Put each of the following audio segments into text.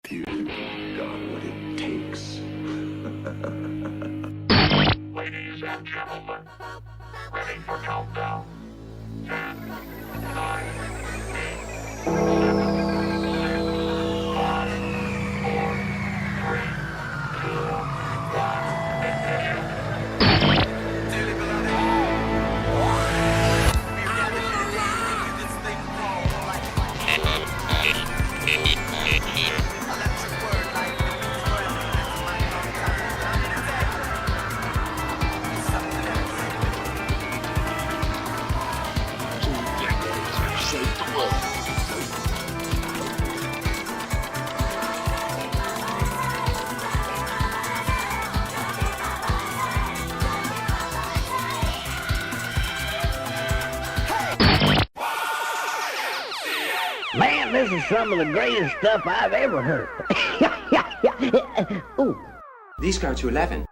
You've got what it takes. Ladies and gentlemen, ready for countdown. 10, 9, 8, 7, 6, 5, 4, 3, 2, 1, ignition. Man, this is some of the greatest stuff I've ever heard. Ooh. These go to 11.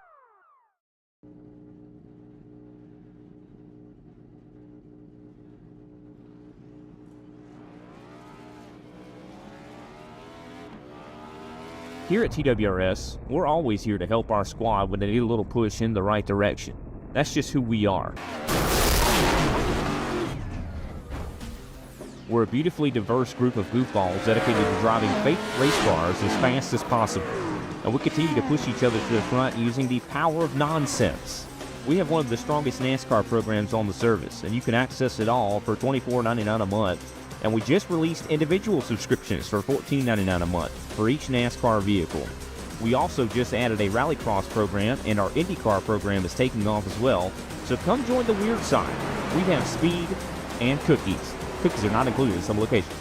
Here at TWRS, we're always here to help our squad when they need a little push in the right direction. That's just who we are. We're a beautifully diverse group of goofballs dedicated to driving fake race cars as fast as possible. And we continue to push each other to the front using the power of nonsense. We have one of the strongest NASCAR programs on the service, and you can access it all for $24.99 a month. And we just released individual subscriptions for $14.99 a month for each NASCAR vehicle. We also just added a Rallycross program, and our IndyCar program is taking off as well. So come join the weird side. We have speed and cookies. Cookies are not included in some locations.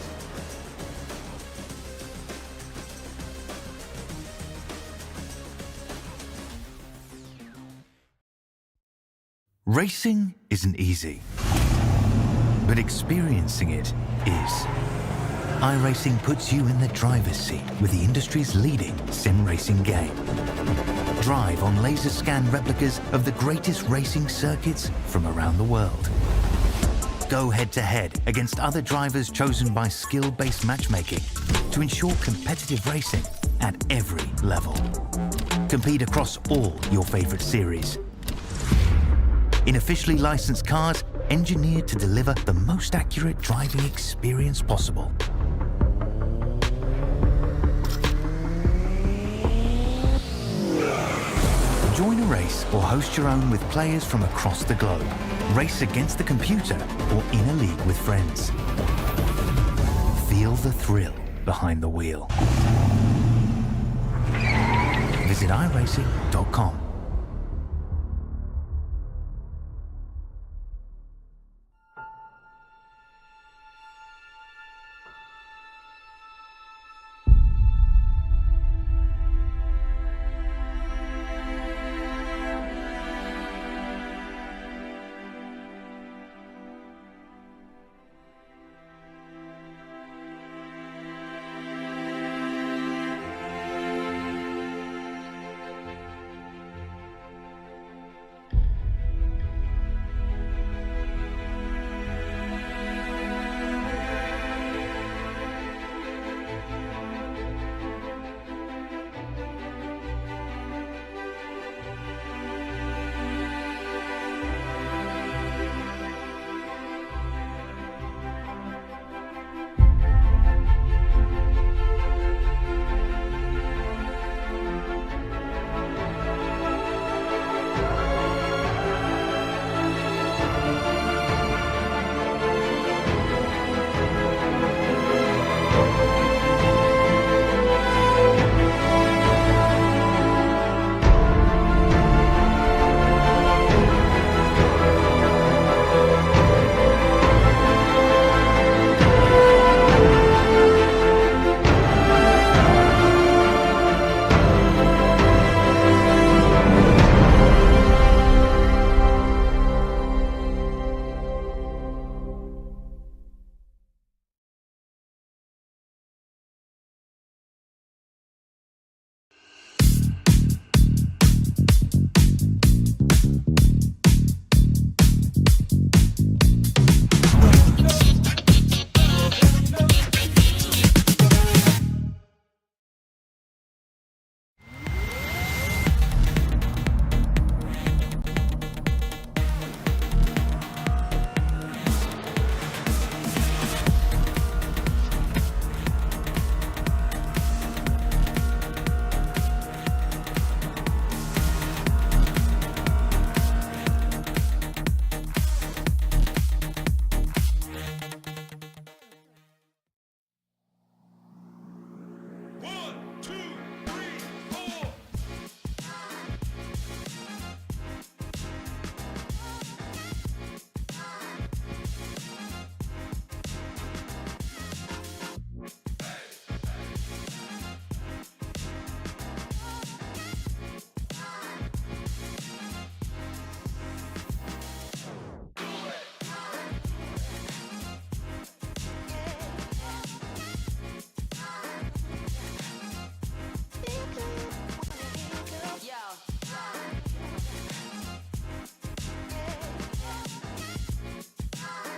Racing isn't easy, but experiencing it is. iRacing puts you in the driver's seat with the industry's leading sim racing game. Drive on laser scan replicas of the greatest racing circuits from around the world. Go head-to-head against other drivers chosen by skill-based matchmaking to ensure competitive racing at every level. Compete across all your favorite series. In officially licensed cars, engineered to deliver the most accurate driving experience possible. Join a race or host your own with players from across the globe. Race against the computer or in a league with friends. Feel the thrill behind the wheel. Visit iRacing.com.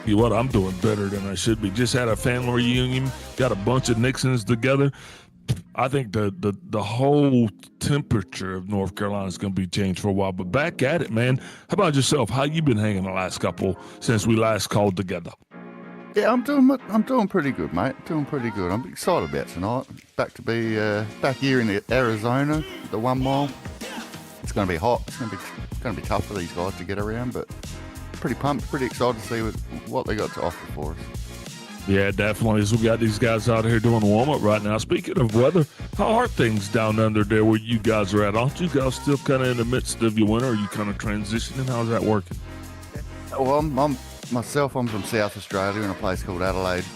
You what, I'm doing better than I should be. Just had a family reunion, got a bunch of Nixons together. I think the whole temperature of North Carolina is going to be changed for a while. But back at it, man. How about yourself? How you been hanging the last couple since we last called together? Yeah, I'm doing pretty good, mate. Doing pretty good. I'm excited about tonight. Back to be back here in Arizona, the 1 mile. It's going to be hot. It's going going to be tough for these guys to get around, but pretty pumped, pretty excited to see what they got to offer for us. Yeah, definitely. So we got these guys out here doing a warm-up right now. Speaking of weather, how are things down under there where you guys are at? Aren't you guys still kind of in the midst of your winter? Are you kind of transitioning? How's that working? Well, I'm from South Australia in a place called Adelaide.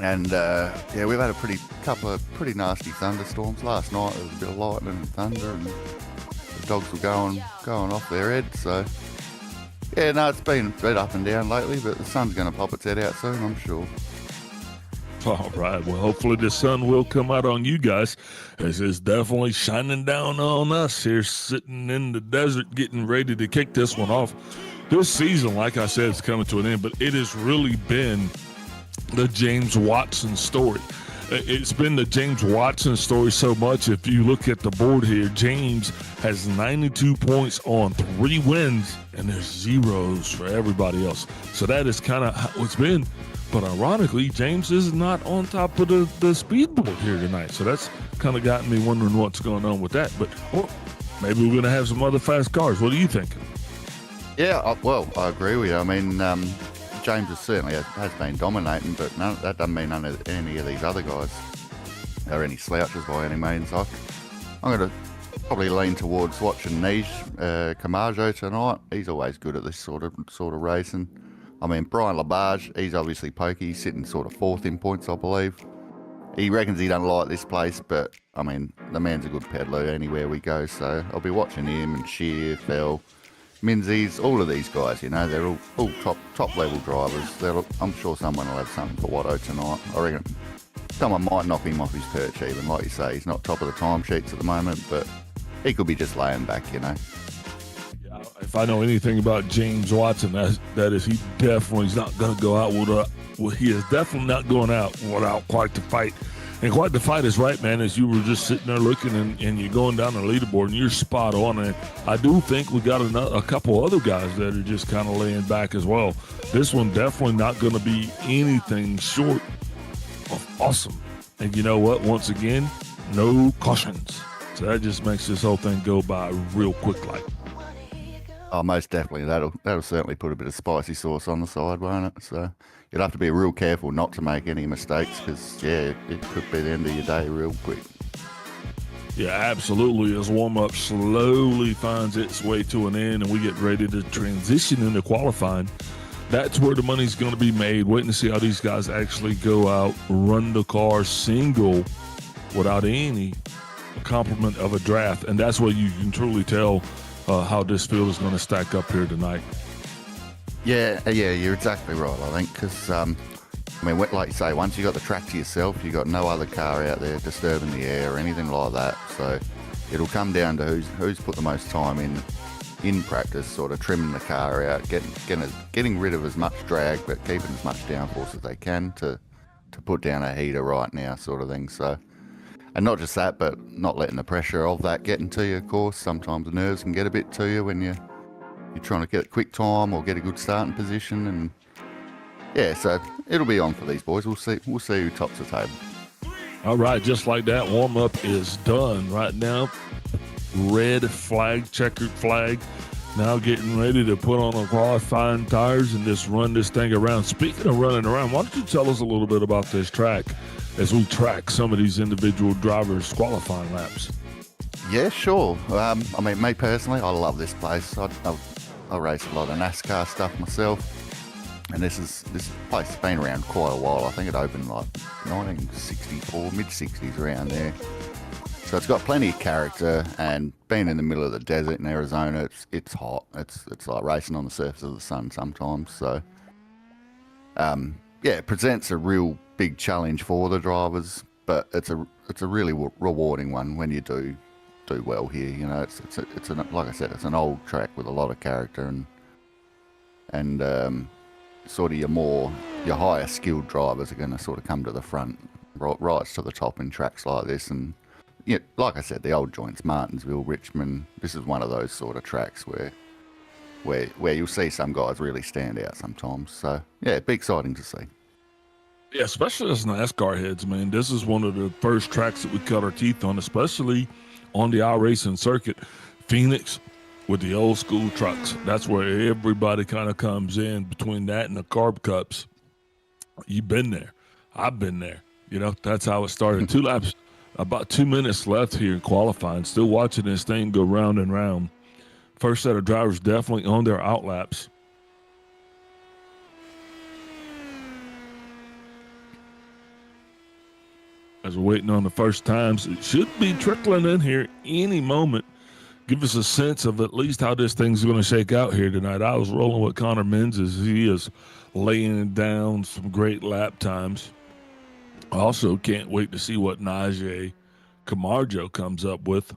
And, yeah, we've had a couple of pretty nasty thunderstorms. Last night there was a bit of lightning and thunder, and the dogs were going off their head. So, yeah, no, it's been a bit up and down lately, but the sun's going to pop its head out soon, I'm sure. All right. Well, hopefully the sun will come out on you guys, as it's definitely shining down on us here, sitting in the desert, getting ready to kick this one off. This season, like I said, is coming to an end, but it has really been the James Watson story. It's been the James Watson story so much. If you look at the board here, James has 92 points on 3 wins, and there's zeros for everybody else. So that is kind of how it's been. But ironically, James is not on top of the speed board here tonight. So that's kind of gotten me wondering what's going on with that. But maybe we're going to have some other fast cars. What do you think? Yeah, well, I agree with you. I mean, James has been dominating, but that doesn't mean any of these other guys are any slouches by any means. I'm going to probably lean towards watching Camajo tonight. He's always good at this sort of racing. I mean, Brian Labarge, he's obviously pokey. He's sitting sort of 4th in points, I believe. He reckons he don't like this place, but, I mean, the man's a good peddler anywhere we go, so I'll be watching him and Shear, Fell, Menzies, all of these guys, you know, they're all top level drivers. I'm sure someone will have something for Watto tonight. I reckon someone might knock him off his perch even. Like you say, he's not top of the timesheets at the moment, but he could be just laying back, you know. Yeah, if I know anything about James Watson, that is he definitely is not going to go out he is definitely not going out without quite the fight. And quite the fight is right, man, as you were just sitting there looking and you're going down the leaderboard and you're spot on. And I do think we got a couple other guys that are just kind of laying back as well. This one definitely not going to be anything short of awesome. And you know what? Once again, no cautions. So that just makes this whole thing go by real quick like. Oh, most definitely. That'll certainly put a bit of spicy sauce on the side, won't it? So you'll have to be real careful not to make any mistakes because, yeah, it could be the end of your day real quick. Yeah, absolutely. As warm-up slowly finds its way to an end and we get ready to transition into qualifying, that's where the money's going to be made. Waiting to see how these guys actually go out, run the car single without any accompaniment of a draft. And that's where you can truly tell how this field is going to stack up here tonight. Yeah, you're exactly right, I think, because, I mean, like you say, once you got the track to yourself, you got no other car out there disturbing the air or anything like that. So it'll come down to who's put the most time in practice, sort of trimming the car out, getting rid of as much drag, but keeping as much downforce as they can to put down a heater right now, sort of thing. So, and not just that, but not letting the pressure of that getting to you, of course. Sometimes the nerves can get a bit to you when you're trying to get a quick time or get a good starting position, and yeah, so it'll be on for these boys. We'll see who tops the table. All right, just like that, warm-up is done right now. Red flag, checkered flag. Now getting ready to put on the qualifying tires and just run this thing around. Speaking of running around, why don't you tell us a little bit about this track as we track some of these individual drivers' qualifying laps? Yeah, sure. I mean, me personally, I love this place. I race a lot of NASCAR stuff myself, and this place has been around quite a while. I think it opened like 1964, mid-60s, around there. So it's got plenty of character, and being in the middle of the desert in Arizona, it's hot. It's like racing on the surface of the sun sometimes. So, yeah, it presents a real big challenge for the drivers, but it's a really rewarding one when you do well here. You know, it's like I said, it's an old track with a lot of character, and sort of your higher skilled drivers are going to sort of come to the front, right to the top in tracks like this. And yeah, like I said, the old joints, Martinsville, Richmond, this is one of those sort of tracks where you'll see some guys really stand out sometimes. So yeah, it'd be exciting to see. Yeah, especially as NASCAR heads, man. This is one of the first tracks that we cut our teeth on, especially on the iRacing circuit. Phoenix, with the old school trucks. That's where everybody kind of comes in between that and the carb cups. You've been there. I've been there. You know, that's how it started. 2 laps, about 2 minutes left here in qualifying. Still watching this thing go round and round. First set of drivers definitely on their out laps. As we're waiting on the first times, it should be trickling in here any moment. Give us a sense of at least how this thing's going to shake out here tonight. I was rolling with Connor Menzies. He is laying down some great lap times. I also can't wait to see what Najee Camargo comes up with.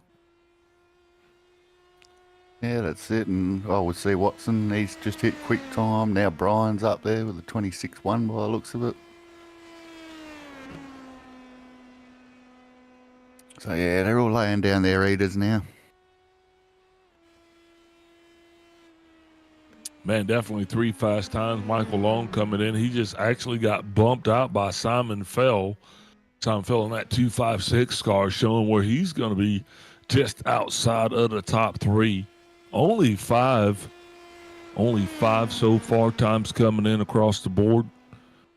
Yeah, that's it. And we'll see Watson. He's just hit quick time. Now Brian's up there with a 26-1 by the looks of it. So, yeah, they're all laying down their eaters now. Man, definitely 3 fast times. Michael Long coming in. He just actually got bumped out by Simon Fell. Simon Fell in that 2.56 car, showing where he's going to be just outside of the top 3. Only five so far times coming in across the board.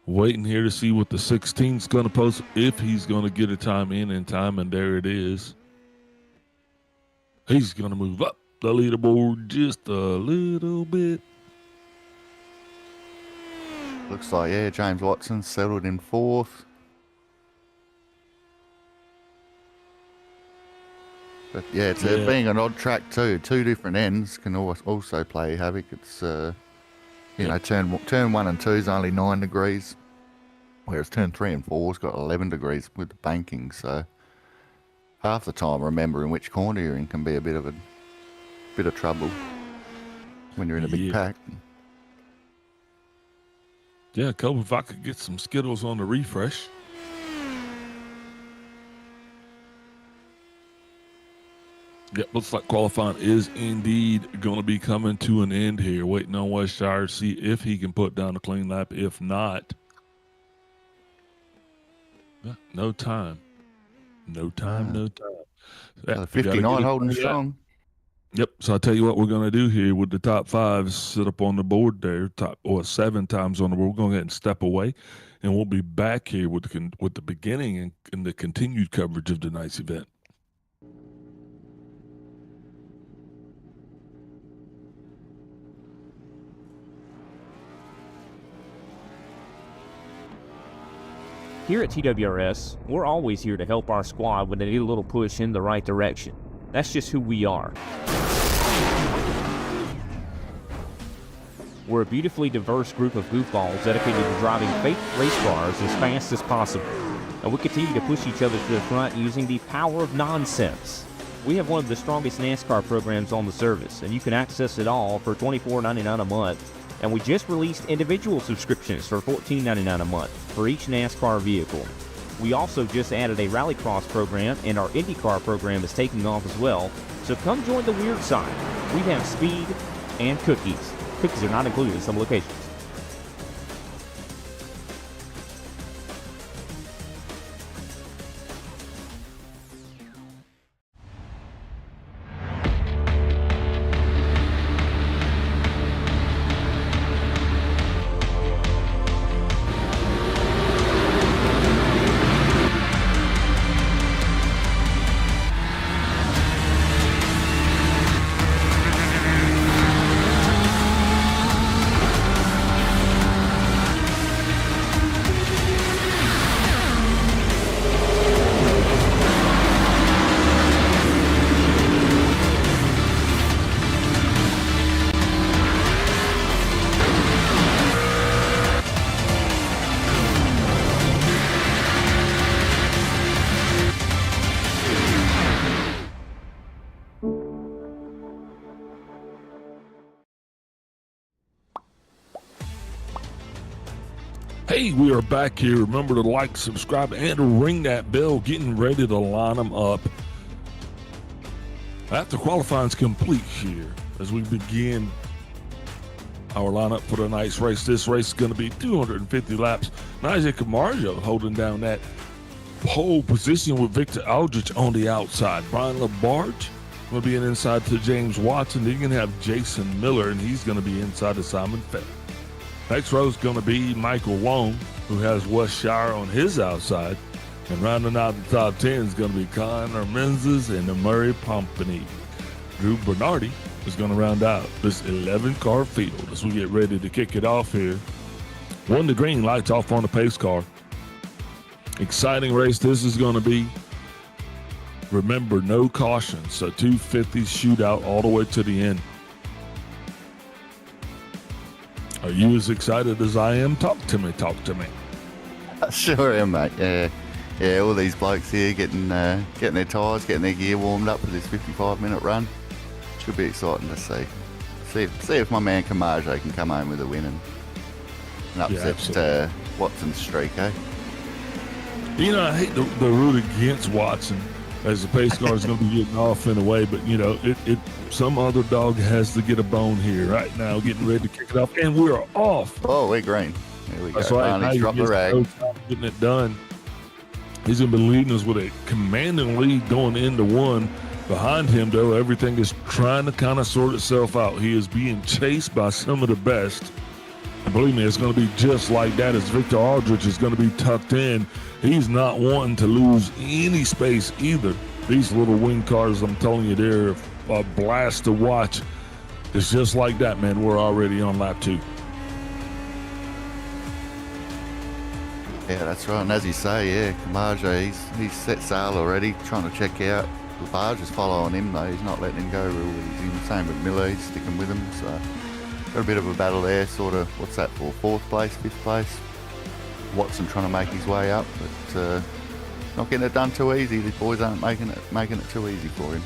Waiting here to see what the 16's going to post, if he's going to get a time in time, and there it is. He's going to move up the leaderboard just a little bit. Looks like, yeah, James Watson settled in 4th. But, yeah, it's being an odd track too. 2 different ends can also play havoc. It's, you know, turn 1 and 2 is only 9 degrees. Whereas turn 3 and 4's got 11 degrees with the banking, so half the time remembering which corner you're in can be a bit of trouble when you're in a big pack. Yeah, Kobe, if I could get some Skittles on the refresh. Yep, looks like qualifying is indeed going to be coming to an end here. Waiting on Westshire to see if he can put down a clean lap. If not, no time. No time. So 59 holding strong. Yep. So I'll tell you what we're going to do here with the top 5. Sit up on the board there, 7 times on the board. We're going to go ahead and step away, and we'll be back here with the beginning and the continued coverage of tonight's event. Here at TWRS, we're always here to help our squad when they need a little push in the right direction. That's just who we are. We're a beautifully diverse group of goofballs dedicated to driving fake race cars as fast as possible. And we continue to push each other to the front using the power of nonsense. We have one of the strongest NASCAR programs on the service, and you can access it all for $24.99 a month. And we just released individual subscriptions for $14.99 a month for each NASCAR vehicle. We also just added a Rallycross program, and our IndyCar program is taking off as well. So come join the weird side. We have speed and cookies. Cookies are not included in some locations. Hey, we are back here. Remember to like, subscribe, and ring that bell. Getting ready to line them up. After qualifying's complete here, as we begin our lineup for tonight's race. This race is going to be 250 laps. Najee Camargo holding down that pole position with Victor Aldrich on the outside. Brian LaBarge will be an inside to James Watson. Then you're going to have Jason Miller, and he's going to be inside to Simon Fett. Next row is going to be Michael Long, who has Wes Shire on his outside. And rounding out the top 10 is going to be Connor Menzies and Murray Pompany. Drew Bernardi is going to round out this 11-car field as we get ready to kick it off here. 1 to green, lights off on the pace car. Exciting race this is going to be. Remember, no cautions, so 250 shootout all the way to the end. Are you as excited as I am? Talk to me. I sure am, mate. Yeah, all these blokes here getting their tyres, getting their gear warmed up for this 55-minute run. Should be exciting to see. See if my man Kamaje can come home with a win and upset Watson's streak, eh? You know, I hate the root against Watson as the pace car is going to be getting off in a way, but, you know, some other dog has to get a bone here right now, getting ready to kick it off, and we're off. Oh, we're green. Here we That's go. right. Finally dropped the rag. Getting it done. He's going to be leading us with a commanding lead going into 1. Behind him, though, everything is trying to kind of sort itself out. He is being chased by some of the best. And believe me, it's going to be just like that as Victor Aldrich is going to be tucked in. He's not wanting to lose any space either. These little wing cars, I'm telling you, they're a blast to watch. It's just like that, man. We're already on lap 2. Yeah, that's right. And as you say, Kamaje, he's set sail already, trying to check out. Labarge is following him, though. He's not letting him go real easy. Same with Miller, he's sticking with him. So, got a bit of a battle there, sort of. What's that for? 4th place, 5th place? Watson trying to make his way up, but not getting it done too easy. These boys aren't making it too easy for him.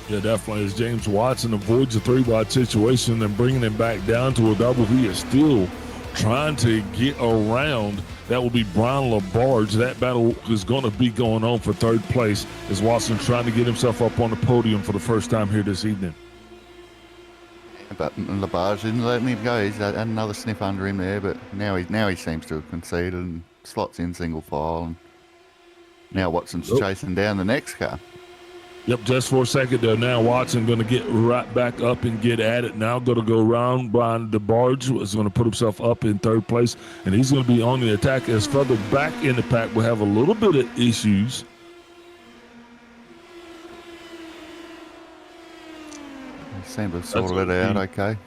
Yeah, definitely. As James Watson avoids a 3-wide situation and bringing him back down to a double, he is still trying to get around. That will be Brian Labarge. That battle is going to be going on for 3rd place as Watson trying to get himself up on the podium for the first time here this evening. But Labarge didn't let him go. He's had another sniff under him there, but now he seems to have conceded and slots in single file. And now Watson's chasing down the next car. Yep, just for a second there. Now Watson going to get right back up and get at it. Now going to go around. Brian DeBarge is going to put himself up in 3rd place, and he's going to be on the attack as further back in the pack. We'll have a little bit of issues. He seemed to have sorted it out okay.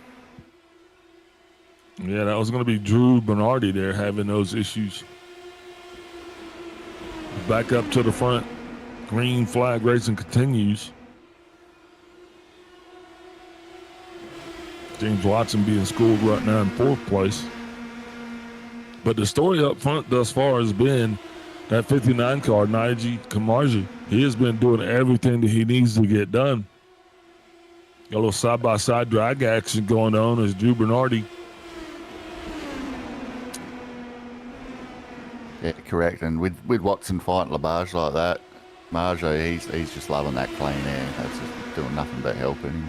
Yeah, that was going to be Drew Bernardi there having those issues. Back up to the front. Green flag racing continues. James Watson being schooled right now in 4th place. But the story up front thus far has been that 59 car, Naiji Kamaji. He has been doing everything that he needs to get done. Got a little side-by-side drag action going on as Drew Bernardi. Yeah, correct. And with Watson fighting Labarge like that, Marjo, he's just loving that clean air. That's just doing nothing but helping him.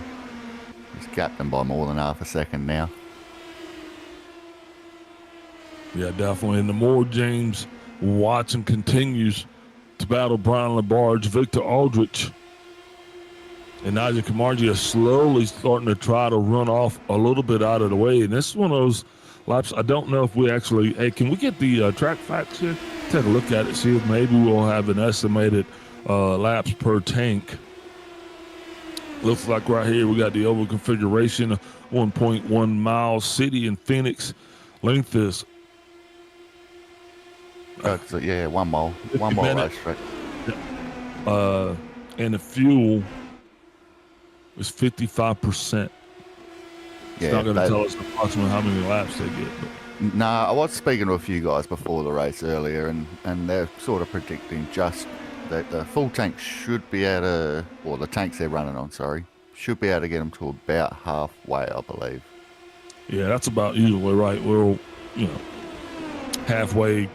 He's gapped him by more than half a second now. Yeah, definitely. And the more James Watson continues to battle Brian Labarge, Victor Aldrich, and Naji Kamarji are slowly starting to try to run off a little bit out of the way. And this is one of those laps. I don't know if we actually, hey, can we get the track facts here? Take a look at it, see if maybe we'll have an estimated laps per tank. Looks like right here we got the oval configuration, 1.1 miles. City in Phoenix. Length is so yeah, 1 mile. 1 mile racetrack. And the fuel is 55%. It's not going to tell us approximately how many laps they get. But. Nah, I was speaking to a few guys before the race earlier, and they're sort of predicting just that the full tank should be able to, or the tanks they're running on, should be able to get them to about halfway, I believe. Yeah, that's about usually right. We're, halfway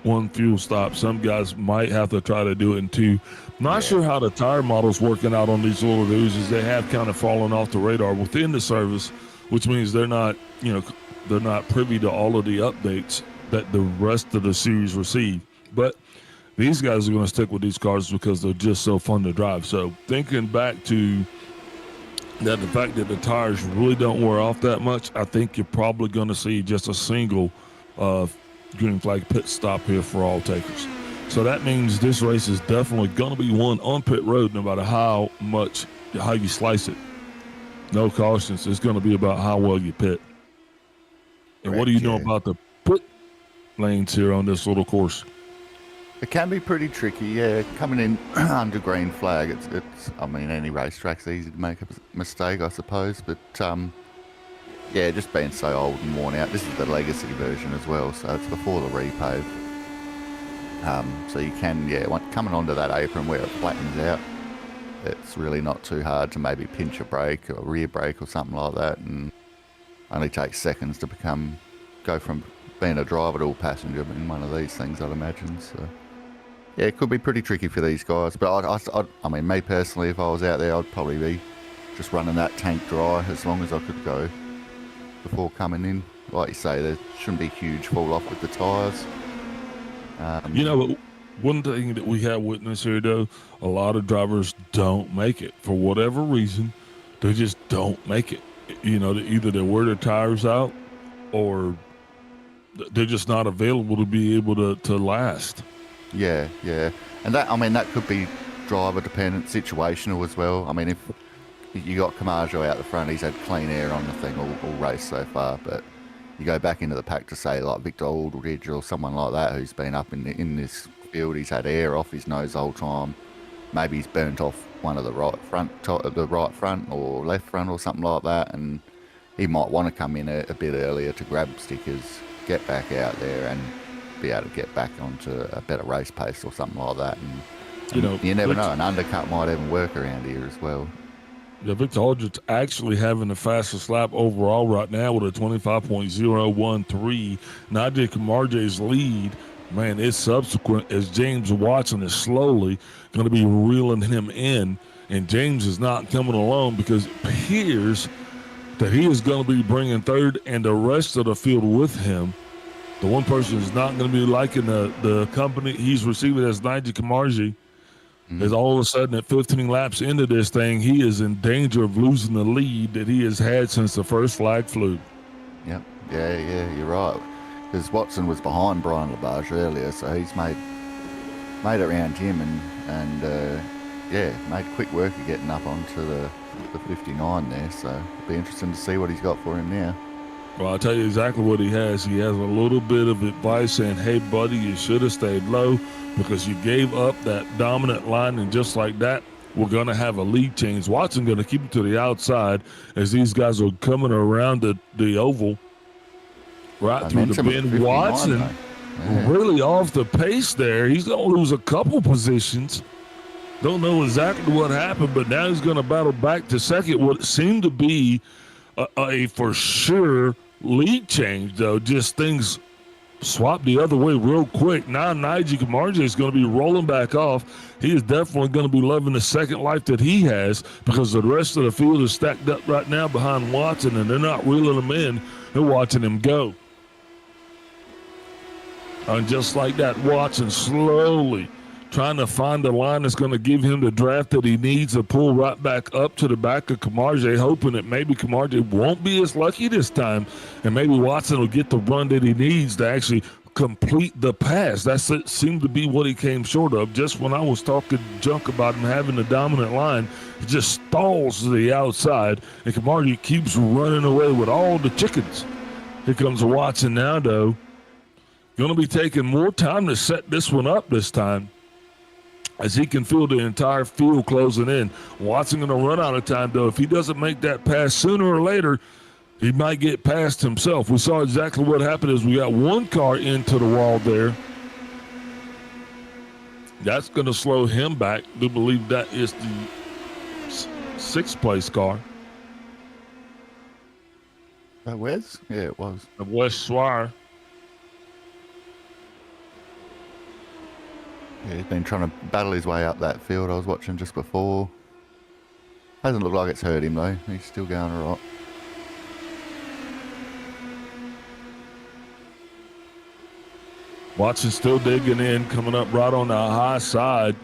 one fuel stop. Some guys might have to try to do it in 2. Not sure how the tire model's working out on these little dudes, they have kind of fallen off the radar within the service, which means they're not, they're not privy to all of the updates that the rest of the series receive. But these guys are going to stick with these cars because they're just so fun to drive. So thinking back to that, the fact that the tires really don't wear off that much, I think you're probably going to see just a single green flag pit stop here for all takers. So that means this race is definitely going to be won on pit road, no matter how you slice it. No cautions. It's going to be about how well you pit. And what do you know about the pit lanes here on this little course? It can be pretty tricky, yeah. Coming in under green flag, it's. I mean, any racetrack's easy to make a mistake, I suppose. But yeah, just being so old and worn out. This is the legacy version as well, so it's before the repave. So you can, coming onto that apron where it flattens out, it's really not too hard to maybe pinch a brake or a rear brake or something like that, and only takes seconds to go from being a driver to a passenger in one of these things, I'd imagine. So yeah, it could be pretty tricky for these guys. But I mean, me personally, if I was out there, I'd probably be just running that tank dry as long as I could go before coming in. Like you say, there shouldn't be huge fall off with the tyres. But one thing that we have witnessed here, though, a lot of drivers don't make it for whatever reason. They just don't make it. Either they wear their tires out, or they're just not available to be able to last. Yeah, and that could be driver dependent, situational as well. I mean, if you got Camaggio out the front, he's had clean air on the thing all race so far, but you go back into the pack to say like Victor Aldridge or someone like that who's been up in this field, he's had air off his nose the whole time. Maybe he's burnt off one of the right front or left front or something like that, and he might want to come in a bit earlier to grab stickers, get back out there and be able to get back onto a better race pace or something like that. And you never know, an undercut might even work around here as well. Yeah, Victor Aldridge actually having the fastest lap overall right now with a 25.013. Nadia Camarge's lead, man, it's subsequent as James Watson is slowly going to be reeling him in. And James is not coming alone because it appears that he is going to be bringing third and the rest of the field with him. The one person who's not going to be liking the company he's receiving as Nadia Camarge. Is all of a sudden at 15 laps into this thing, he is in danger of losing the lead that he has had since the first flag flew. Yep. Yeah, you're right. Because Watson was behind Brian Labarge earlier, so he's made it around him and made quick work of getting up onto the 59 there. So it'll be interesting to see what he's got for him now. Well, I'll tell you exactly what he has. He has a little bit of advice saying, hey, buddy, you should have stayed low because you gave up that dominant line, and just like that, we're going to have a lead change. Watson going to keep it to the outside as these guys are coming around the oval right through the bend. Watson really off the pace there. He's going to lose a couple positions. Don't know exactly what happened, but now he's going to battle back to second. What seemed to be a for sure lead change, though. Just things swapped the other way real quick. Now Nigel Camarge is going to be rolling back off. He is definitely going to be loving the second life that he has because the rest of the field is stacked up right now behind Watson, and they're not reeling him in. They're watching him go. And just like that, Watson slowly trying to find the line that's going to give him the draft that he needs to pull right back up to the back of Camarge, hoping that maybe Camarge won't be as lucky this time, and maybe Watson will get the run that he needs to actually complete the pass. That seemed to be what he came short of. Just when I was talking junk about him having the dominant line, he just stalls to the outside, and Camarge keeps running away with all the chickens. Here comes Watson now, though. Going to be taking more time to set this one up this time, as he can feel the entire field closing in. Watson going to run out of time, though. If he doesn't make that pass sooner or later, he might get past himself. We saw exactly what happened as we got one car into the wall there. That's going to slow him back. I do believe that is the sixth place car. Wes? Yeah, it was. Wes Swire. Yeah, he's been trying to battle his way up that field I was watching just before. Hasn't looked like it's hurt him, though. He's still going all right. Watson still digging in, coming up right on the high side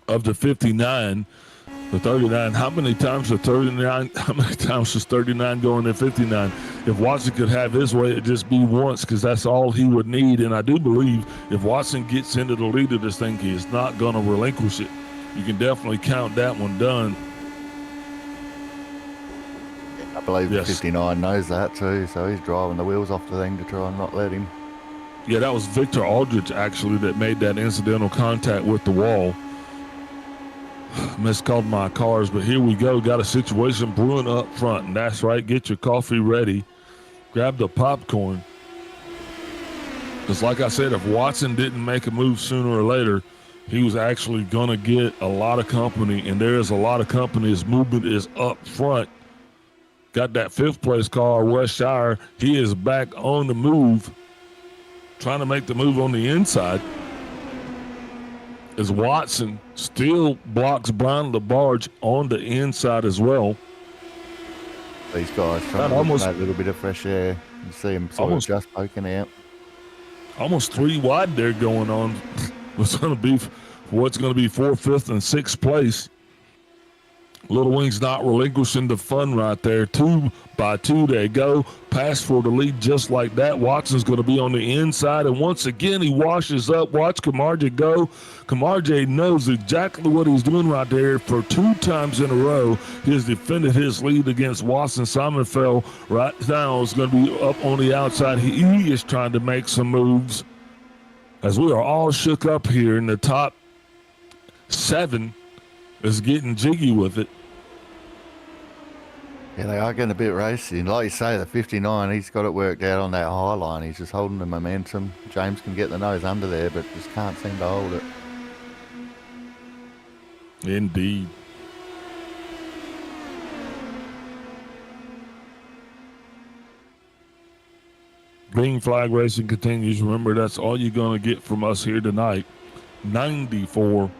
of the 59. The 39, how many times does 39 going to 59? If Watson could have his way, it'd just be once, because that's all he would need. And I do believe if Watson gets into the lead of this thing, he is not going to relinquish it. You can definitely count that one done. I believe 59 knows that too, so he's driving the wheels off the thing to try and not let him. Yeah, that was Victor Aldridge, actually, that made that incidental contact with the wall. Miscalled my cars, but here we go. Got a situation brewing up front, and that's right. Get your coffee ready. Grab the popcorn. Because like I said, if Watson didn't make a move sooner or later, he was actually going to get a lot of company, and there is a lot of company. His movement is up front. Got that fifth place car, West Shire. He is back on the move, trying to make the move on the inside. As Watson still blocks Brian LaBarge on the inside as well. These guys trying to almost that little bit of fresh air. You see him sort of just poking out. Almost 3 wide there going on. What's going to be 4th, 5th, and 6th place. Little Wings not relinquishing the fun right there. 2 by 2 they go. Pass for the lead just like that. Watson's going to be on the inside, and once again he washes up. Watch Kamarje go. Kamarje knows exactly what he's doing right there. For 2 times in a row, he has defended his lead against Watson. Simonfeld right now is going to be up on the outside. He is trying to make some moves. As we are all shook up here in the top 7 is getting jiggy with it. Yeah, they are getting a bit racy. And like you say, the 59, he's got it worked out on that high line. He's just holding the momentum. James can get the nose under there, but just can't seem to hold it. Indeed. Green flag racing continues. Remember, that's all you're going to get from us here tonight. 94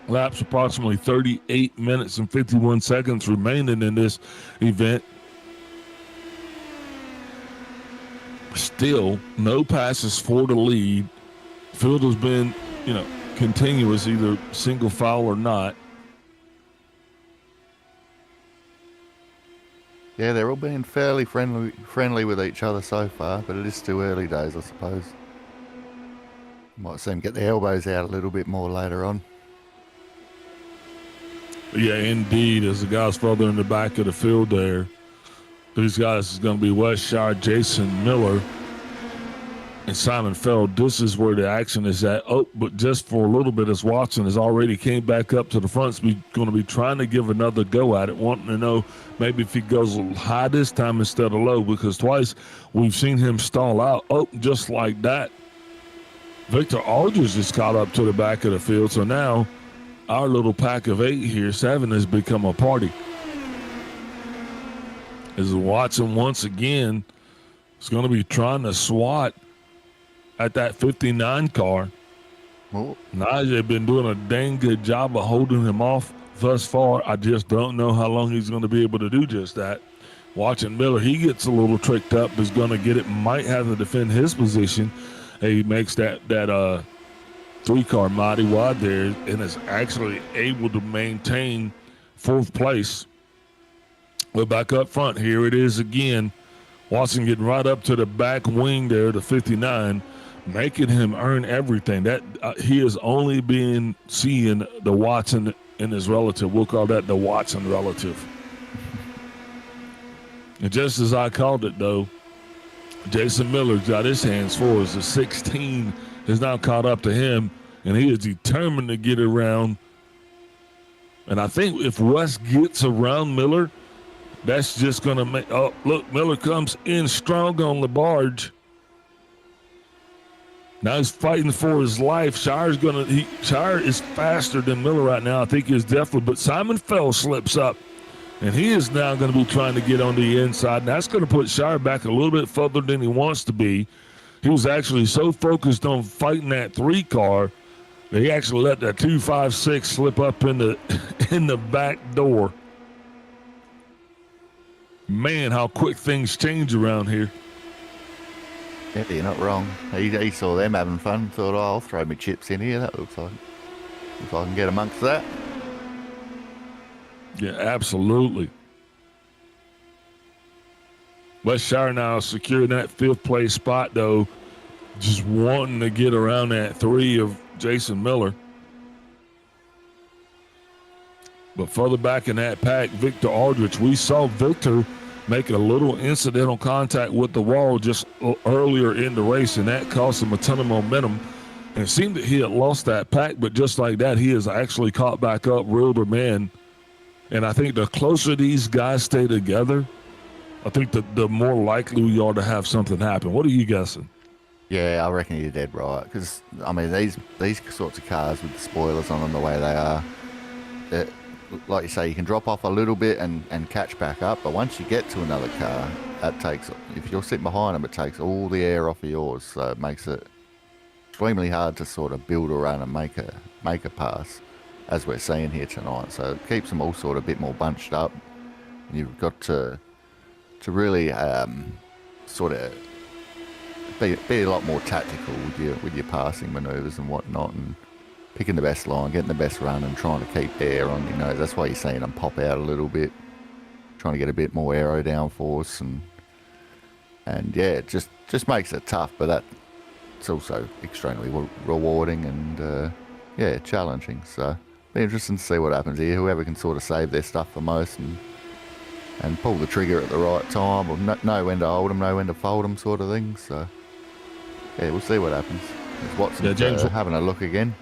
laps, approximately 38 minutes and 51 seconds remaining in this event. Still, no passes for the lead. Field has been, continuous, either single foul or not. Yeah, they're all being fairly friendly with each other so far, but it is still early days, I suppose. Might see them get the elbows out a little bit more later on. Yeah, indeed. As the guys further in the back of the field there, these guys is going to be West Shire, Jason Miller, and Simon Feld. This is where the action is at. Oh, but just for a little bit, as Watson has already came back up to the front, so we're going to be trying to give another go at it, wanting to know maybe if he goes a little high this time instead of low, because twice we've seen him stall out. Oh, just like that. Victor Aldridge is caught up to the back of the field, so now our little pack of 8 here, 7, has become a party. As Watson once again is going to be trying to swat at that 59 car. Oh. Najee been doing a dang good job of holding him off thus far. I just don't know how long he's going to be able to do just that. Watching Miller, he gets a little tricked up, is going to get it, might have to defend his position. He makes that 3-car mighty wide there and is actually able to maintain 4th place. We're back up front. Here it is again. Watson getting right up to the back wing there, the 59, making him earn everything. That he is only being seeing the Watson and his relative. We'll call that the Watson relative. And just as I called it, though, Jason Miller's got his hands full as the 16 is now caught up to him, and he is determined to get around. And I think if West gets around Miller, that's just going to make – oh, look, Miller comes in strong on LaBarge. Now he's fighting for his life. Shire is faster than Miller right now. I think he is definitely – but Simon Fell slips up, and he is now going to be trying to get on the inside. And that's going to put Shire back a little bit further than he wants to be. He was actually so focused on fighting that 3-car that he actually let that 256 slip up in the back door. Man, how quick things change around here. Yeah, you're not wrong. He saw them having fun, thought, oh, I'll throw my chips in here. That looks like if I can get amongst that. Yeah, absolutely. Westshire now securing that 5th place spot, though, just wanting to get around that 3 of Jason Miller. But further back in that pack, Victor Aldrich, we saw Victor make a little incidental contact with the wall just earlier in the race, and that cost him a ton of momentum. And it seemed that he had lost that pack, but just like that, he has actually caught back up, reeled him in. And I think the closer these guys stay together, I think the more likely we are to have something happen. What are you guessing? Yeah, I reckon you're dead right. Because, I mean, these sorts of cars with the spoilers on them the way they are, like you say, you can drop off a little bit and catch back up. But once you get to another car, that takes, if you're sitting behind them, it takes all the air off of yours. So it makes it extremely hard to sort of build a run and make a pass, as we're seeing here tonight. So it keeps them all sort of a bit more bunched up. And you've got to really sort of be a lot more tactical with your passing manoeuvres and whatnot, and picking the best line, getting the best run, and trying to keep air on your nose. That's why you're seeing them pop out a little bit, trying to get a bit more aero downforce, and yeah, it just makes it tough. But it's also extremely rewarding and yeah, challenging. So be interesting to see what happens here. Whoever can sort of save their stuff the most and pull the trigger at the right time, or know when to hold them, know when to fold them, sort of thing. So yeah, we'll see what happens. Watson's having a look again.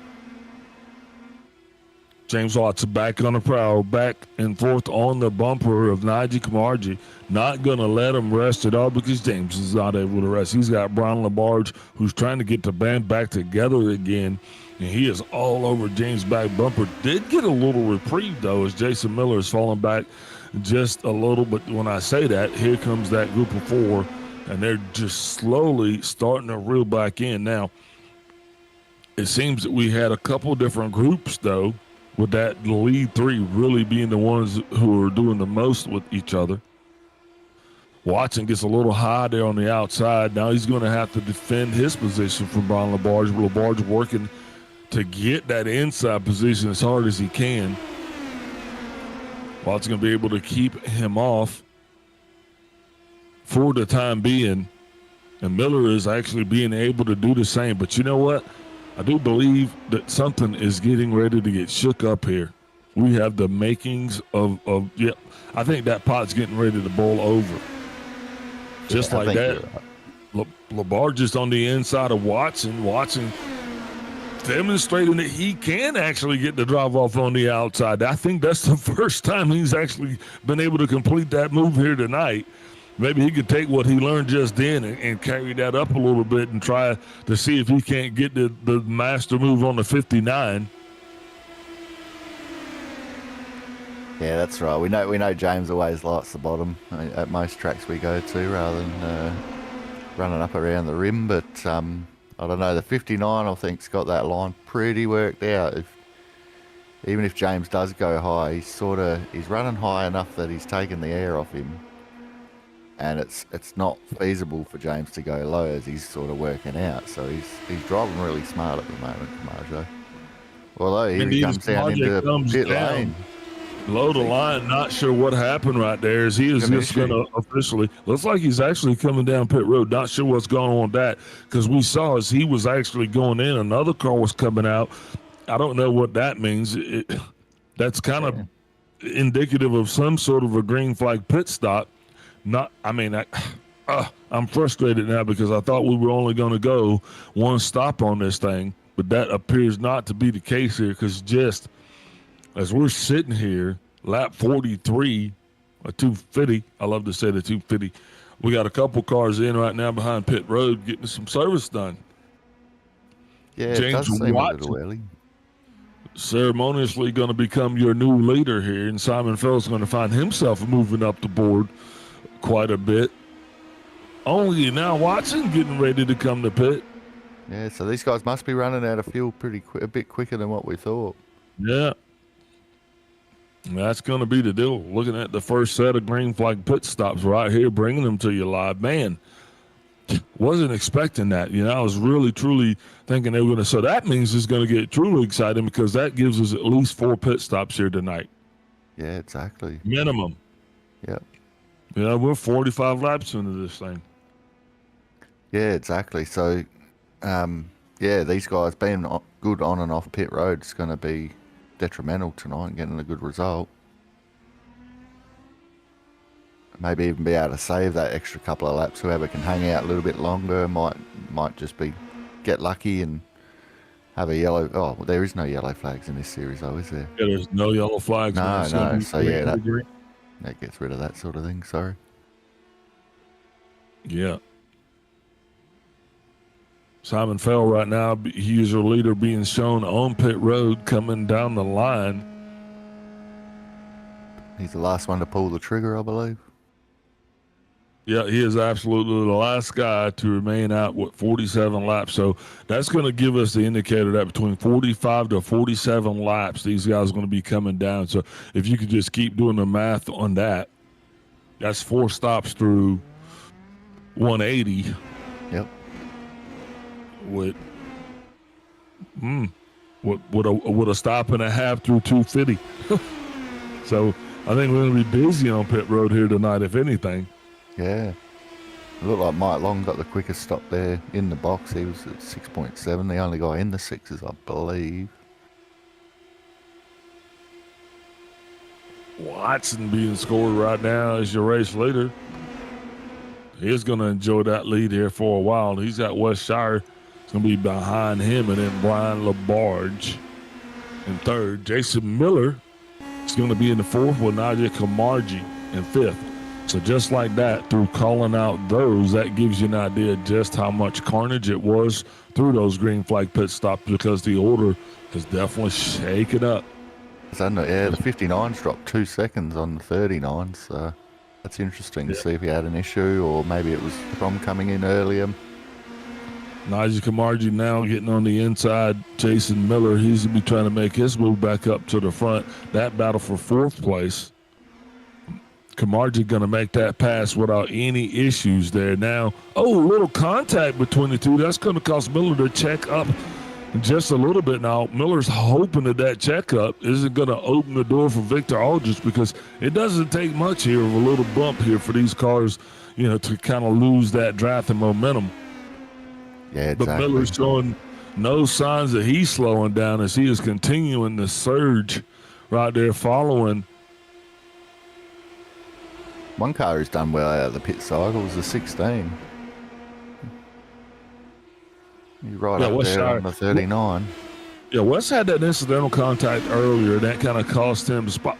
James Watson back on the prowl, back and forth on the bumper of Najee Kamarji. Not going to let him rest at all because James is not able to rest. He's got Brian Labarge, who's trying to get the band back together again, and he is all over James' back bumper. Did get a little reprieve, though, as Jason Miller is falling back just a little. But when I say that, here comes that group of 4, and they're just slowly starting to reel back in. Now, it seems that we had a couple different groups, though, with that lead 3 really being the ones who are doing the most with each other. Watson gets a little high there on the outside. Now he's going to have to defend his position from Brian Labarge. Labarge working to get that inside position as hard as he can. Watson's going to be able to keep him off for the time being. And Miller is actually being able to do the same. But you know what? I do believe that something is getting ready to get shook up here. We have the makings of I think that pot's getting ready to boil over. Just like that. Labarge just on the inside of Watson. Watson demonstrating that he can actually get the drive off on the outside. I think that's the first time he's actually been able to complete that move here tonight. Maybe he could take what he learned just then and carry that up a little bit and try to see if he can't get the master move on the 59. Yeah, that's right. We know James always likes the bottom at most tracks we go to, rather than running up around the rim. But I don't know. The 59, I think's got that line pretty worked out. Even if James does go high, he's running high enough that he's taking the air off him. And it's not feasible for James to go low as he's sort of working out. So he's driving really smart at the moment, Camargo. Although here he comes down into the pit lane. Low the line, not sure what happened right there. As he is just going to officially, looks like he's actually coming down pit road. Not sure what's going on with that, because we saw as he was actually going in, another car was coming out. I don't know what that means. That's kind of indicative of some sort of a green flag pit stop. I'm frustrated now because I thought we were only going to go one stop on this thing, but that appears not to be the case here, because just as we're sitting here, lap 43, a 250, I love to say the 250, we got a couple cars in right now behind pit road getting some service done. Yeah, James it does seem Watson, a little early. Ceremoniously going to become your new leader here, and Simon Fell's going to find himself moving up the board quite a bit. Only now Watson getting ready to come to pit. Yeah, so these guys must be running out of fuel a bit quicker than what we thought. Yeah. That's going to be the deal. Looking at the first set of green flag pit stops right here, bringing them to you live. Man, Wasn't expecting that. I was really, truly thinking they were going to. So that means it's going to get truly exciting because that gives us at least 4 pit stops here tonight. Yeah, exactly. Minimum. Yep. We're 45 laps into this thing. Yeah, exactly. So, these guys being good on and off pit road is going to be detrimental tonight, getting a good result. Maybe even be able to save that extra couple of laps. Whoever can hang out a little bit longer might just get lucky and have a yellow. Oh, well, there is no yellow flags in this series, though, is there? Yeah, there's no yellow flags. No. So yeah, green. that gets rid of that sort of thing. Sorry. Yeah. Simon Fell right now, he's your leader being shown on pit road coming down the line. He's the last one to pull the trigger, I believe. Yeah, he is absolutely the last guy to remain out with 47 laps. So that's going to give us the indicator that between 45 to 47 laps, these guys are going to be coming down. So if you could just keep doing the math on that, that's 4 stops through 180. Yep. With a stop and a half through 250. So I think we're going to be busy on pit road here tonight, if anything. Yeah. It looked like Mike Long got the quickest stop there in the box. He was at 6.7, the only guy in the 6s, I believe. Watson being scored right now as your race leader. He's going to enjoy that lead here for a while. He's got West Shire. It's going to be behind him, and then Brian LaBarge in third. Jason Miller is going to be in the fourth with Nadia Kamarji in fifth. So just like that, through calling out those, that gives you an idea just how much carnage it was through those green flag pit stops, because the order has definitely shaken up. Yeah, the 59s dropped 2 seconds on the 39s. So that's interesting to see if he had an issue, or maybe it was from coming in earlier. Najee Kamarji now getting on the inside. Jason Miller, he's going to be trying to make his move back up to the front. That battle for 4th place. Kamarji going to make that pass without any issues there. Now, a little contact between the two. That's going to cause Miller to check up just a little bit. Now, Miller's hoping that checkup isn't going to open the door for Victor Aldrich, because it doesn't take much here of a little bump here for these cars, to kind of lose that draft and momentum. Yeah, exactly. But Miller's showing no signs that he's slowing down as he is continuing the surge right there following. One car who's done well out of the pit cycle was the 16. You're right up there on the 39. Yeah, Wes had that incidental contact earlier. That kind of cost him the spot.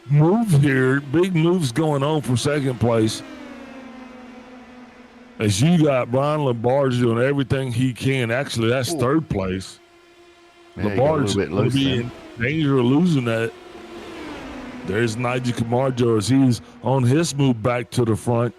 Move here. Big moves going on for 2nd place. As you got Brian LaBarge doing everything he can. Actually, that's 3rd place. Yeah, LaBarge will be in danger of losing that. There's Nigel Camargo as he's on his move back to the front.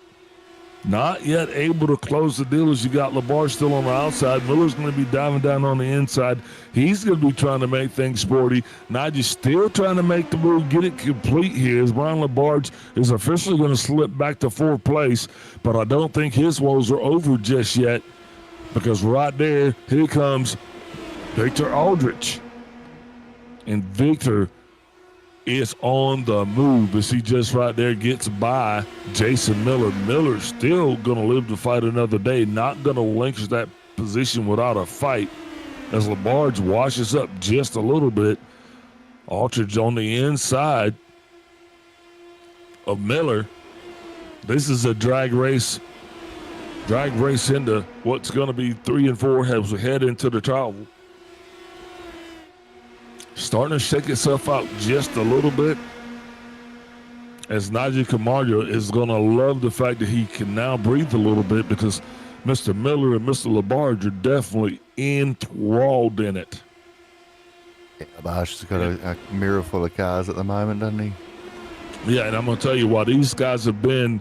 Not yet able to close the deal as you got LaBarge still on the outside. Miller's going to be diving down on the inside. He's going to be trying to make things sporty. Nigel still trying to make the move, get it complete here as Brian LaBarge is officially going to slip back to 4th place. But I don't think his woes are over just yet, because right there, here comes Victor Aldrich. And Victor is on the move as he just right there gets by Jason Miller. Miller's still going to live to fight another day, not going to relinquish that position without a fight as LaBarge washes up just a little bit. Aldridge on the inside of Miller. This is a drag race into what's going to be 3 and 4 as we head into the travel. Starting to shake itself out just a little bit, as Najee Camargo is going to love the fact that he can now breathe a little bit, because Mr. Miller and Mr. LaBarge are definitely enthralled in it. Yeah, LaBarge's got a mirror full of cars at the moment, doesn't he? Yeah, and I'm going to tell you what, these guys have been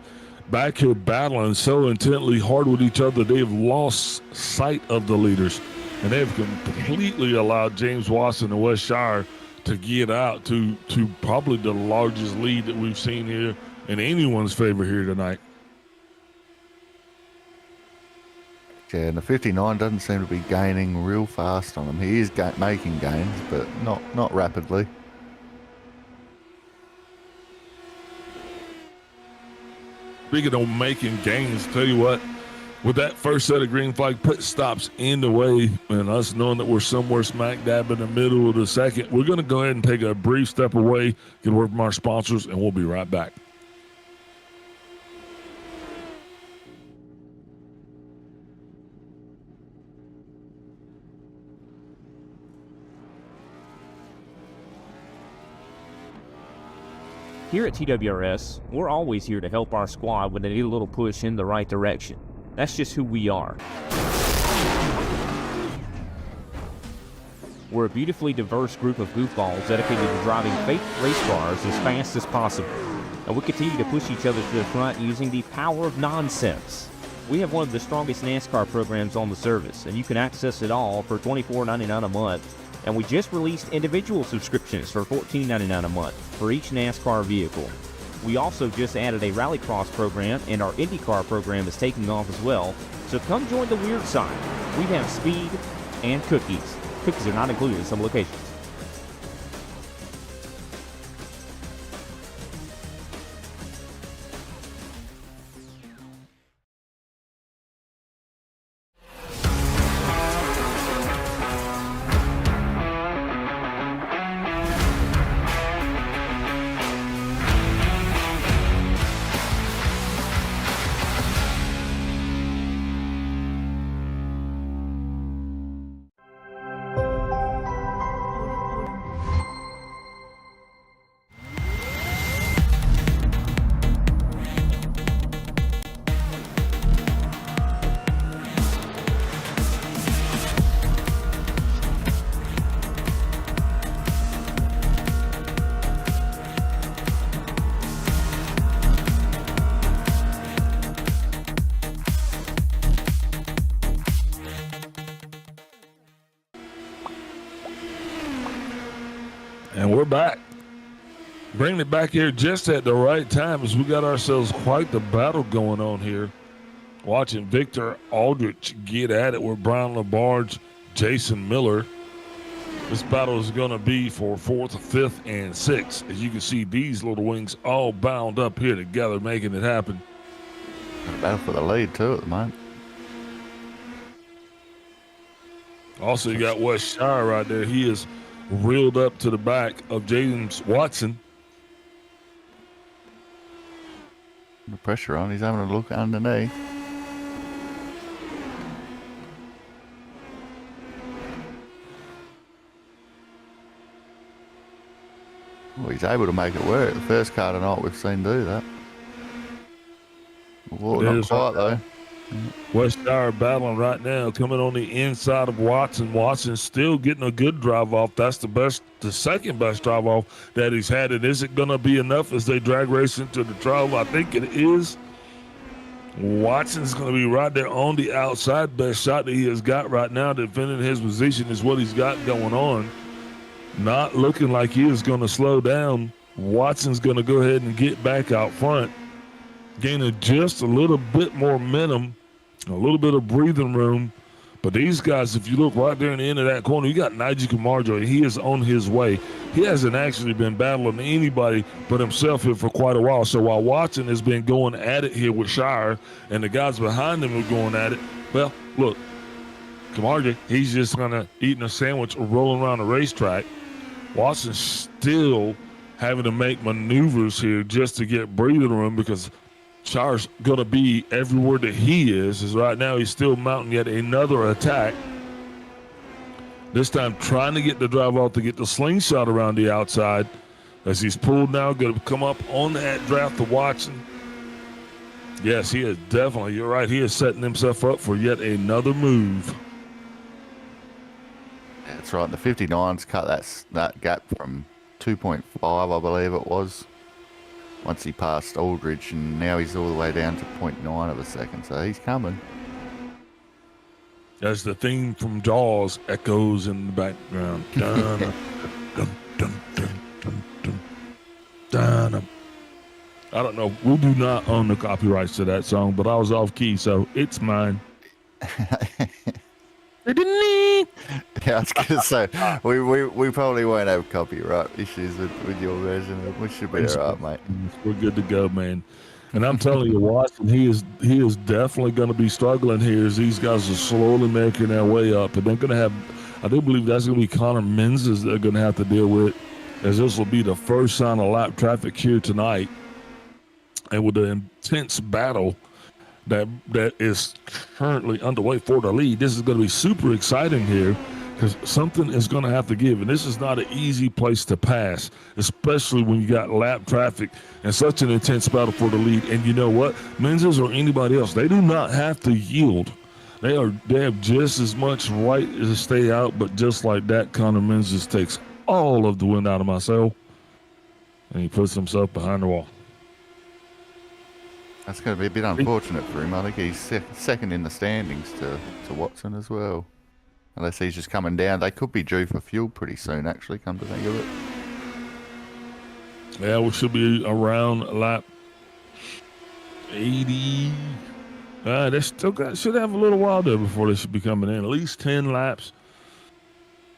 back here battling so intently hard with each other, they've lost sight of the leaders. And they've completely allowed James Watson and West Shire to get out to probably the largest lead that we've seen here in anyone's favor here tonight. Yeah, and the 59 doesn't seem to be gaining real fast on him. He is making gains, but not rapidly. Speaking of making gains, tell you what, with that first set of green flag pit stops in the way and us knowing that we're somewhere smack dab in the middle of the second, we're going to go ahead and take a brief step away, get a word from our sponsors, and we'll be right back. Here at TWRS, we're always here to help our squad when they need a little push in the right direction. That's just who we are. We're a beautifully diverse group of goofballs dedicated to driving fake race cars as fast as possible. And we continue to push each other to the front using the power of nonsense. We have one of the strongest NASCAR programs on the service, and you can access it all for $24.99 a month. And we just released individual subscriptions for $14.99 a month for each NASCAR vehicle. We also just added a rallycross program, and our IndyCar program is taking off as well. So come join the weird side. We have speed and cookies. Cookies are not included in some locations. And we're back. Bringing it back here just at the right time as we got ourselves quite the battle going on here. Watching Victor Aldrich get at it with Brian LaBarge, Jason Miller. This battle is going to be for 4th, 5th, and 6th. As you can see, these little wings all bound up here together, making it happen. Battle for the lead, too, at the moment. Also, you got Wes Shire right there. He is reeled up to the back of James Watson. The pressure on, he's having a look underneath. Well, he's able to make it work. The first car tonight we've seen do that. Well, not quite though. West Shire battling right now, coming on the inside of Watson. Watson still getting a good drive off. That's the second best drive off that he's had. And is it going to be enough as they drag race into the trial? I think it is. Watson's going to be right there on the outside. Best shot that he has got right now, defending his position, is what he's got going on. Not looking like he is going to slow down. Watson's going to go ahead and get back out front, gaining just a little bit more momentum, a little bit of breathing room. But these guys, if you look right there in the end of that corner, you got Nigel Camargo, and he is on his way. He hasn't actually been battling anybody but himself here for quite a while. So while Watson has been going at it here with Shire, and the guys behind him are going at it, well, look, Camargo, he's just kind of eating a sandwich or rolling around the racetrack. Watson's still having to make maneuvers here just to get breathing room, because Shire's going to be everywhere that he is. As right now he's still mounting yet another attack. This time trying to get the drive off to get the slingshot around the outside. As he's pulled now, going to come up on that draft to Watson. Yes, he is definitely, you're right, he is setting himself up for yet another move. That's right. The 59's cut that gap from 2.5, I believe it was, once he passed Aldridge, and now he's all the way down to 0.9 of a second. So he's coming. As the theme from Jaws echoes in the background. Dun, dun, dun, dun, dun, dun, dun. I don't know. We do not own the copyrights to that song, but I was off key, so it's mine. Yeah, I was going to say, we probably won't have copyright issues with your version. We should be all right, mate. We're good to go, man. And I'm telling you, Watson, he is definitely going to be struggling here as these guys are slowly making their way up. And they're going to have, I do believe that's going to be Connor Menzies they're going to have to deal with, as this will be the first sign of lap traffic here tonight. And with the intense battle that is currently underway for the lead, this is going to be super exciting here, because something is going to have to give. And this is not an easy place to pass, especially when you got lap traffic and such an intense battle for the lead. And you know what? Menzies or anybody else, they do not have to yield. They have just as much right to stay out, but just like that, Connor Menzies takes all of the wind out of my sail, and he puts himself behind the wall. That's going to be a bit unfortunate for him. I think he's second in the standings to Watson as well. Unless he's just coming down. They could be due for fuel pretty soon, actually, come to think of it. Yeah, we should be around lap 80. They still should have a little while there before they should be coming in. At least 10 laps.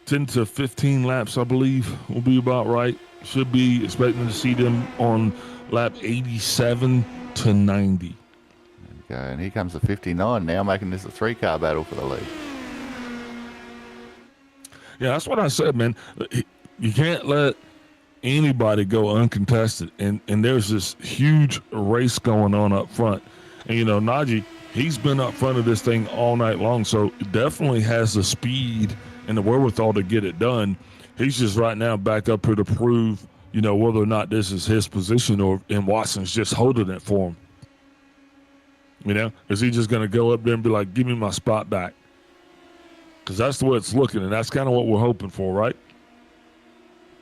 10 to 15 laps, I believe, will be about right. Should be expecting to see them on lap 87 to 90. Okay, and here comes the 59 now, making this a 3-car battle for the lead. Yeah, that's what I said, man. You can't let anybody go uncontested. And there's this huge race going on up front. And, you know, Najee, he's been up front of this thing all night long, so definitely has the speed and the wherewithal to get it done. He's just right now back up here to prove, you know, whether or not this is his position and Watson's just holding it for him. You know, is he just going to go up there and be like, give me my spot back? Because that's the way it's looking, and that's kind of what we're hoping for, right?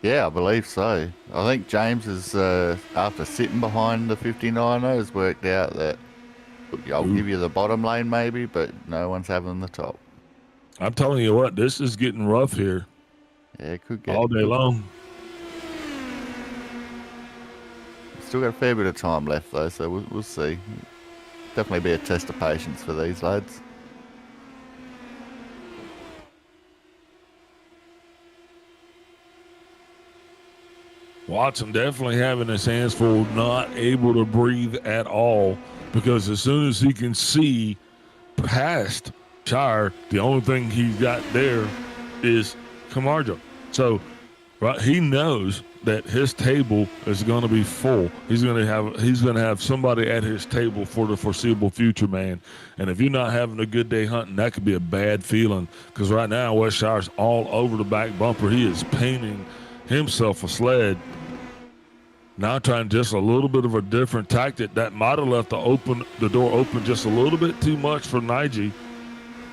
Yeah, I believe so. I think James is, after sitting behind the 59er, has worked out that I'll give you the bottom lane maybe, but no one's having the top. I'm telling you what, this is getting rough here. Yeah, it could get all day long. Still got a fair bit of time left, though, so we'll see. Definitely be a test of patience for these lads. Watson definitely having his hands full, not able to breathe at all, because as soon as he can see past Shire, the only thing he's got there is Camargo. So right, he knows that his table is going to be full. He's going to have somebody at his table for the foreseeable future, man. And if you're not having a good day hunting, that could be a bad feeling, because right now West Shire's all over the back bumper. He is painting himself a sled. Now trying just a little bit of a different tactic that might have left the door open just a little bit too much for Nige,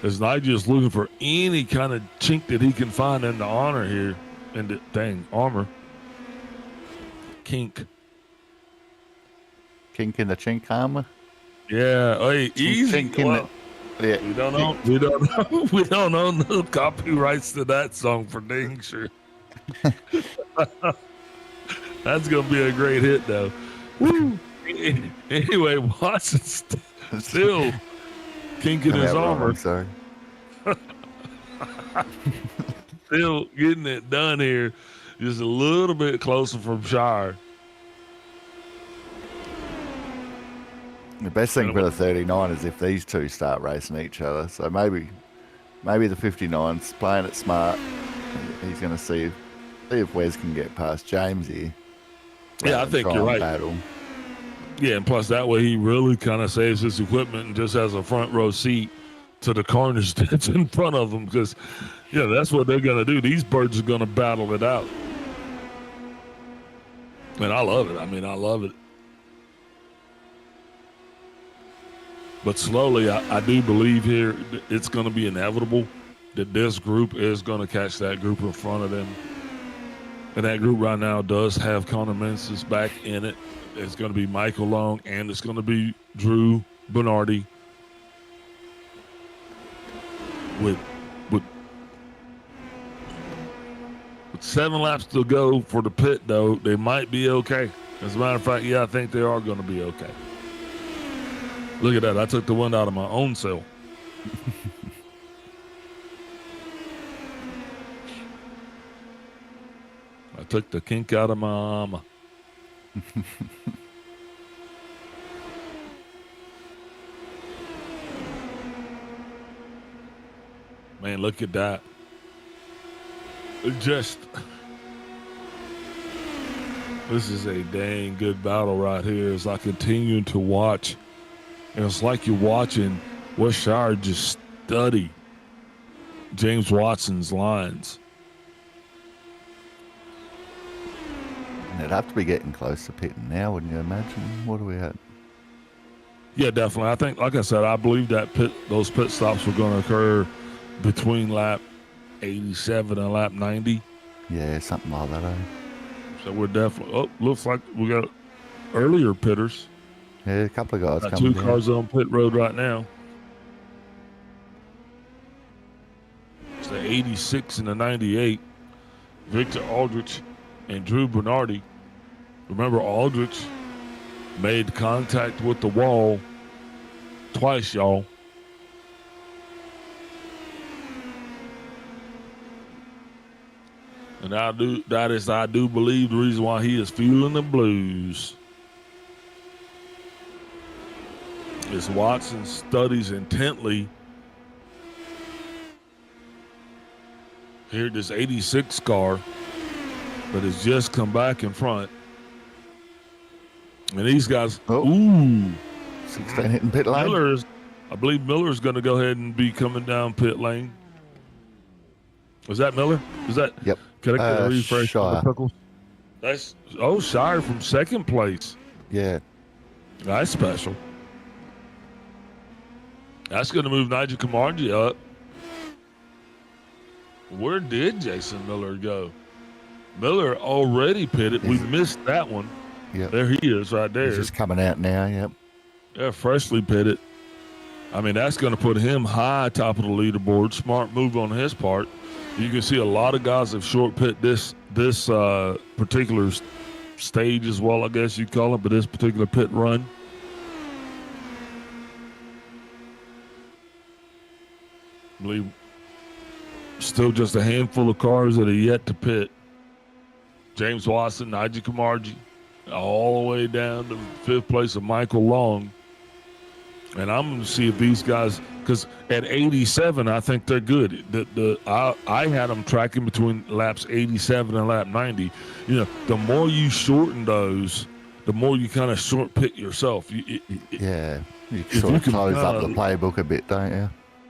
as Nige is looking for any kind of chink that he can find in the honor here, in the armor. Kink in the chink armor? Yeah, hey, easy. Yeah. We don't own no copyrights to that song for dang sure. That's gonna be a great hit though. Woo. Anyway, Watson's still kinking his armor. I'm sorry. Still getting it done here, just a little bit closer from Shire. The best thing for the 39 is if these two start racing each other. So maybe the 59's playing it smart. He's going to see if Wes can get past James here. Yeah, I think you're right. Battle. Yeah, and plus that way he really kind of saves his equipment and just has a front row seat to the carnage that's in front of him, because, yeah, that's what they're going to do. These birds are going to battle it out. And I love it. I mean, I love it. But slowly, I do believe here it's going to be inevitable that this group is going to catch that group in front of them. And that group right now does have Connor Menzies back in it. It's going to be Michael Long, and it's going to be Drew Bernardi. With 7 laps to go for the pit, though, they might be okay. As a matter of fact, yeah, I think they are going to be okay. Look at that. I took the wind out of my own sail. I took the kink out of my armor. Man, look at that. This is a dang good battle right here as I continue to watch. And it's like you're watching West Shire just study James Watson's lines. It'd have to be getting close to pitting now, wouldn't you imagine? What are we at? Yeah, definitely. I think, like I said, I believe that those pit stops were going to occur between lap 87 and lap 90. Yeah, something like that, eh? So we're definitely, looks like we got earlier pitters. Yeah, a couple of guys Got coming two down. cars on pit road right now. It's the 86 and the 98. Victor Aldrich and Drew Bernardi. Remember, Aldrich made contact with the wall twice, y'all. And I do believe the reason why he is feeling the blues is Watson studies intently here this 86 car that has just come back in front. And these guys, 16 hitting pit lane. I believe Miller's going to go ahead and be coming down pit lane. Was that Miller? Is that? Yep. Can I get a refresh on the Shire. pickles? That's Shire from second place. Yeah. That's special. That's going to move Nigel Camargi up. Where did Jason Miller go? Miller already pitted. We missed that one. Yep. There he is right there. He's just coming out now, yep. Yeah, freshly pitted. I mean, that's going to put him high top of the leaderboard. Smart move on his part. You can see a lot of guys have short pit this particular stage as well, I guess you call it, but this particular pit run. I believe still just a handful of cars that are yet to pit. James Watson, Nigel Camargi, all the way down to fifth place of Michael Long. And I'm going to see if these guys, because at 87, I think they're good. I had them tracking between laps 87 and lap 90. You know, the more you shorten those, the more you kind of short pit yourself. You sort of close up the playbook a bit, don't you?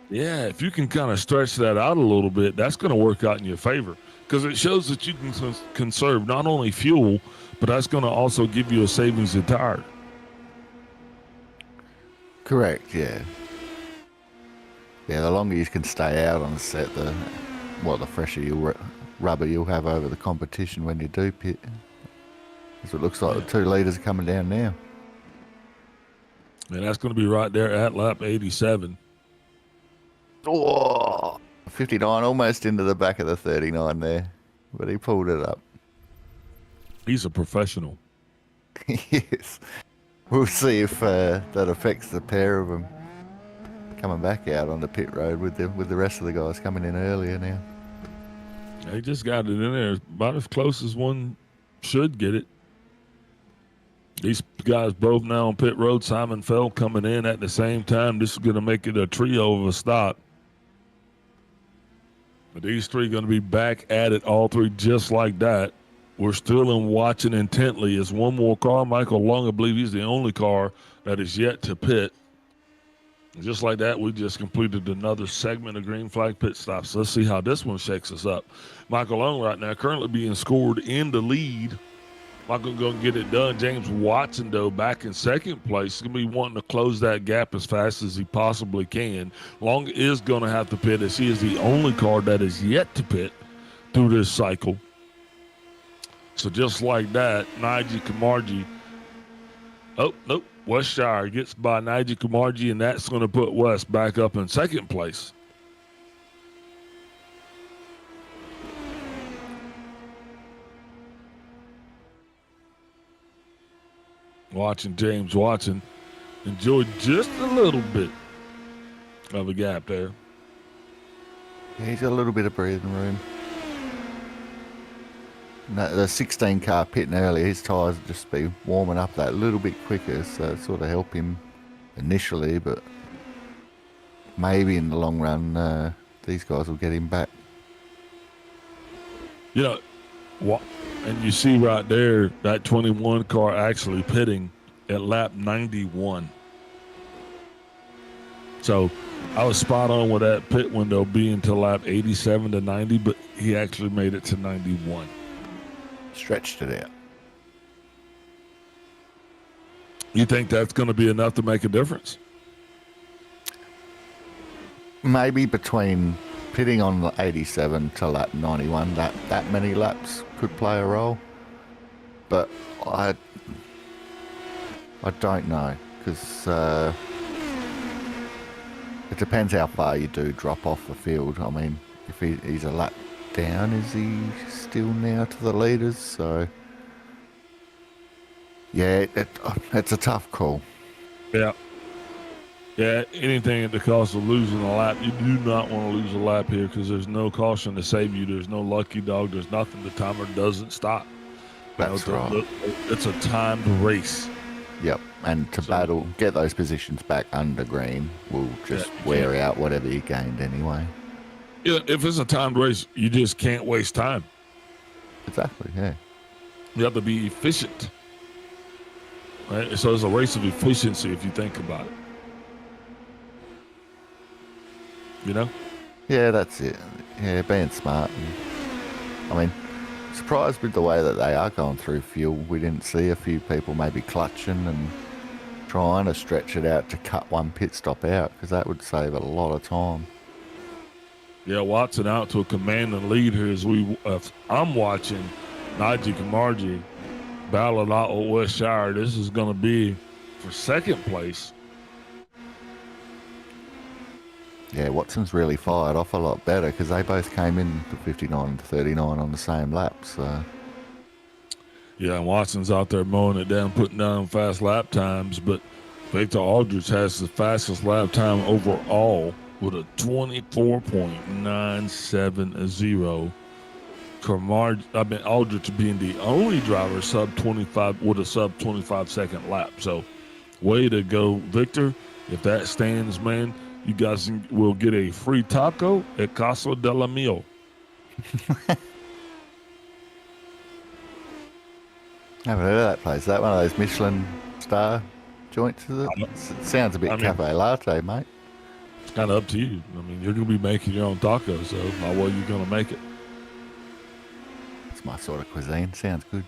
Yeah, if you can kind of stretch that out a little bit, that's going to work out in your favor because it shows that you can conserve not only fuel, but that's going to also give you a savings in tire. Correct, yeah. Yeah, the longer you can stay out on the set, the fresher rubber you'll have over the competition when you do pit. Because it looks like the 2 litres are coming down now. And that's going to be right there at lap 87. Oh, 59 almost into the back of the 39 there, but he pulled it up. He's a professional. Yes. We'll see if that affects the pair of them coming back out on the pit road with the rest of the guys coming in earlier now. He just got it in there about as close as one should get it. These guys both now on pit road. Simon Fell coming in at the same time. This is going to make it a trio of a stop. But these three going to be back at it, all three just like that. We're still in watching intently as one more car. Michael Long, I believe he's the only car that is yet to pit. And just like that, we just completed another segment of green flag pit stops. Let's see how this one shakes us up. Michael Long right now currently being scored in the lead. Michael going to get it done. James Watson, though, back in second place. He's going to be wanting to close that gap as fast as he possibly can. Long is going to have to pit as he is the only car that is yet to pit through this cycle. So just like that, Nigel Camargi. Oh, nope. West Shire gets by Nigel Camargi, and that's going to put West back up in second place. Watching James Watson enjoy just a little bit of a gap there. Yeah, he's got a little bit of breathing room. No, the 16 car pitting earlier, his tyres would just be warming up that little bit quicker, so it sort of helped him initially, but maybe in the long run, these guys will get him back. You know, what? And you see right there that 21 car actually pitting at lap 91. So I was spot on with that pit window being to lap 87 to 90, but he actually made it to 91. Stretched it out. You think that's going to be enough to make a difference? Maybe between pitting on the 87 to lap 91, that many laps could play a role. But I don't know, because it depends how far you do drop off the field. I mean, if he's a lap down, is he still now to the leaders? So, yeah, it's a tough call. Yeah. Yeah, anything at the cost of losing a lap. You do not want to lose a lap here because there's no caution to save you. There's no lucky dog. There's nothing. The timer doesn't stop. That's right. It's a timed race. Yep, and to get those positions back under green will just wear out whatever you gained anyway. Yeah, if it's a timed race, you just can't waste time. Exactly, yeah. You have to be efficient. Right? So it's a race of efficiency if you think about it. You know? Yeah, that's it. Yeah, being smart. I mean, surprised with the way that they are going through fuel. We didn't see a few people maybe clutching and trying to stretch it out to cut one pit stop out, because that would save a lot of time. Yeah, Watson out to a commanding lead here as I'm watching Najee Kamarji battle it out with West Shire. This is going to be for second place. Yeah, Watson's really fired off a lot better because they both came in to 59 and 39 on the same lap. So, yeah, and Watson's out there mowing it down, putting down fast lap times. But Victor Aldrich has the fastest lap time overall with a 24.970. Aldrich being the only driver sub 25 with a sub 25 second lap. So, way to go, Victor. If that stands, man, you guys will get a free taco at Casa de la Mio. Haven't heard of that place. Is that one of those Michelin star joints, is it? It sounds a bit cafe latte, mate. It's kind of up to you. I mean, you're going to be making your own tacos, so how well you're going to make it. It's my sort of cuisine. Sounds good.